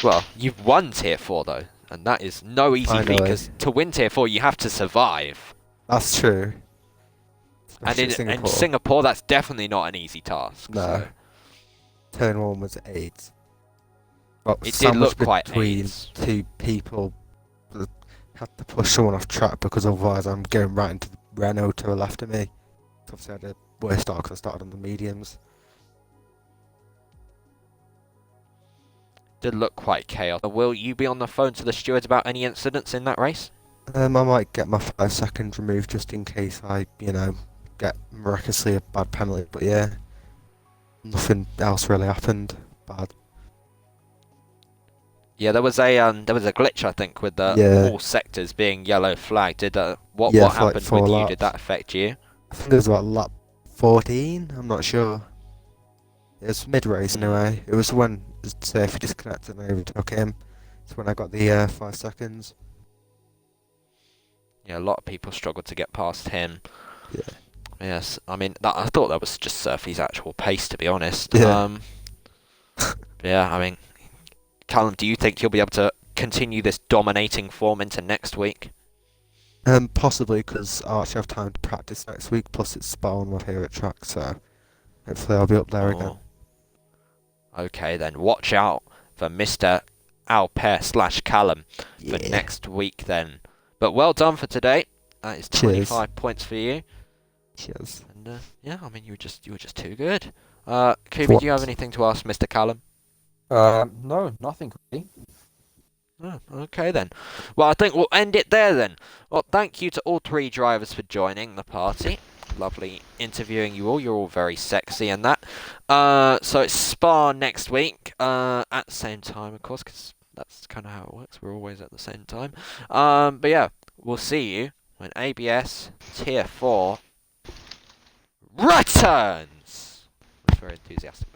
Well, you've won tier 4 though, and that is no easy feat, Finally. because to win tier 4 you have to survive. That's true. And Especially in Singapore, that's definitely not an easy task. No. So. Turn 1 was 8. But It did look quite between AIDS. 2 people. Had to push someone off track because otherwise I'm going right into the Renault to the left of me. Obviously I had a worse start because I started on the mediums. Did look quite chaotic. Will you be on the phone to the stewards about any incidents in that race? I might get my 5 seconds removed just in case I, get miraculously a bad penalty. But yeah, nothing else really happened bad. Yeah, there was a glitch, I think, with all sectors being yellow flagged. Did what Yeah, for, like, happened 4 with you? laps. Did that affect you? I think it was about lap 14. I'm not sure. It was mid race anyway. It was when Surfy disconnected and I overtook him. It's when I got the 5 seconds. Yeah, a lot of people struggled to get past him. Yeah. Yes, I mean, I thought that was just Surfy's actual pace, to be honest. Yeah. Yeah, I mean, Callum, do you think you'll be able to continue this dominating form into next week? Possibly, because I'll actually have time to practice next week. Plus, it's Spa on my favourite track, so hopefully I'll be up there again. Okay, then watch out for Mr. Alper / Callum for next week then. But well done for today. That is 25 points for you. Cheers. And yeah, I mean, you were just too good. Kubi, do you have anything to ask Mr. Callum? No, nothing really. Oh, okay then. Well, I think we'll end it there then. Well, thank you to all 3 drivers for joining the party. Lovely interviewing you all. You're all very sexy and that. So it's Spa next week at the same time, of course, because that's kind of how it works. We're always at the same time. But yeah, we'll see you when ABS Tier 4 returns. That's very enthusiastic.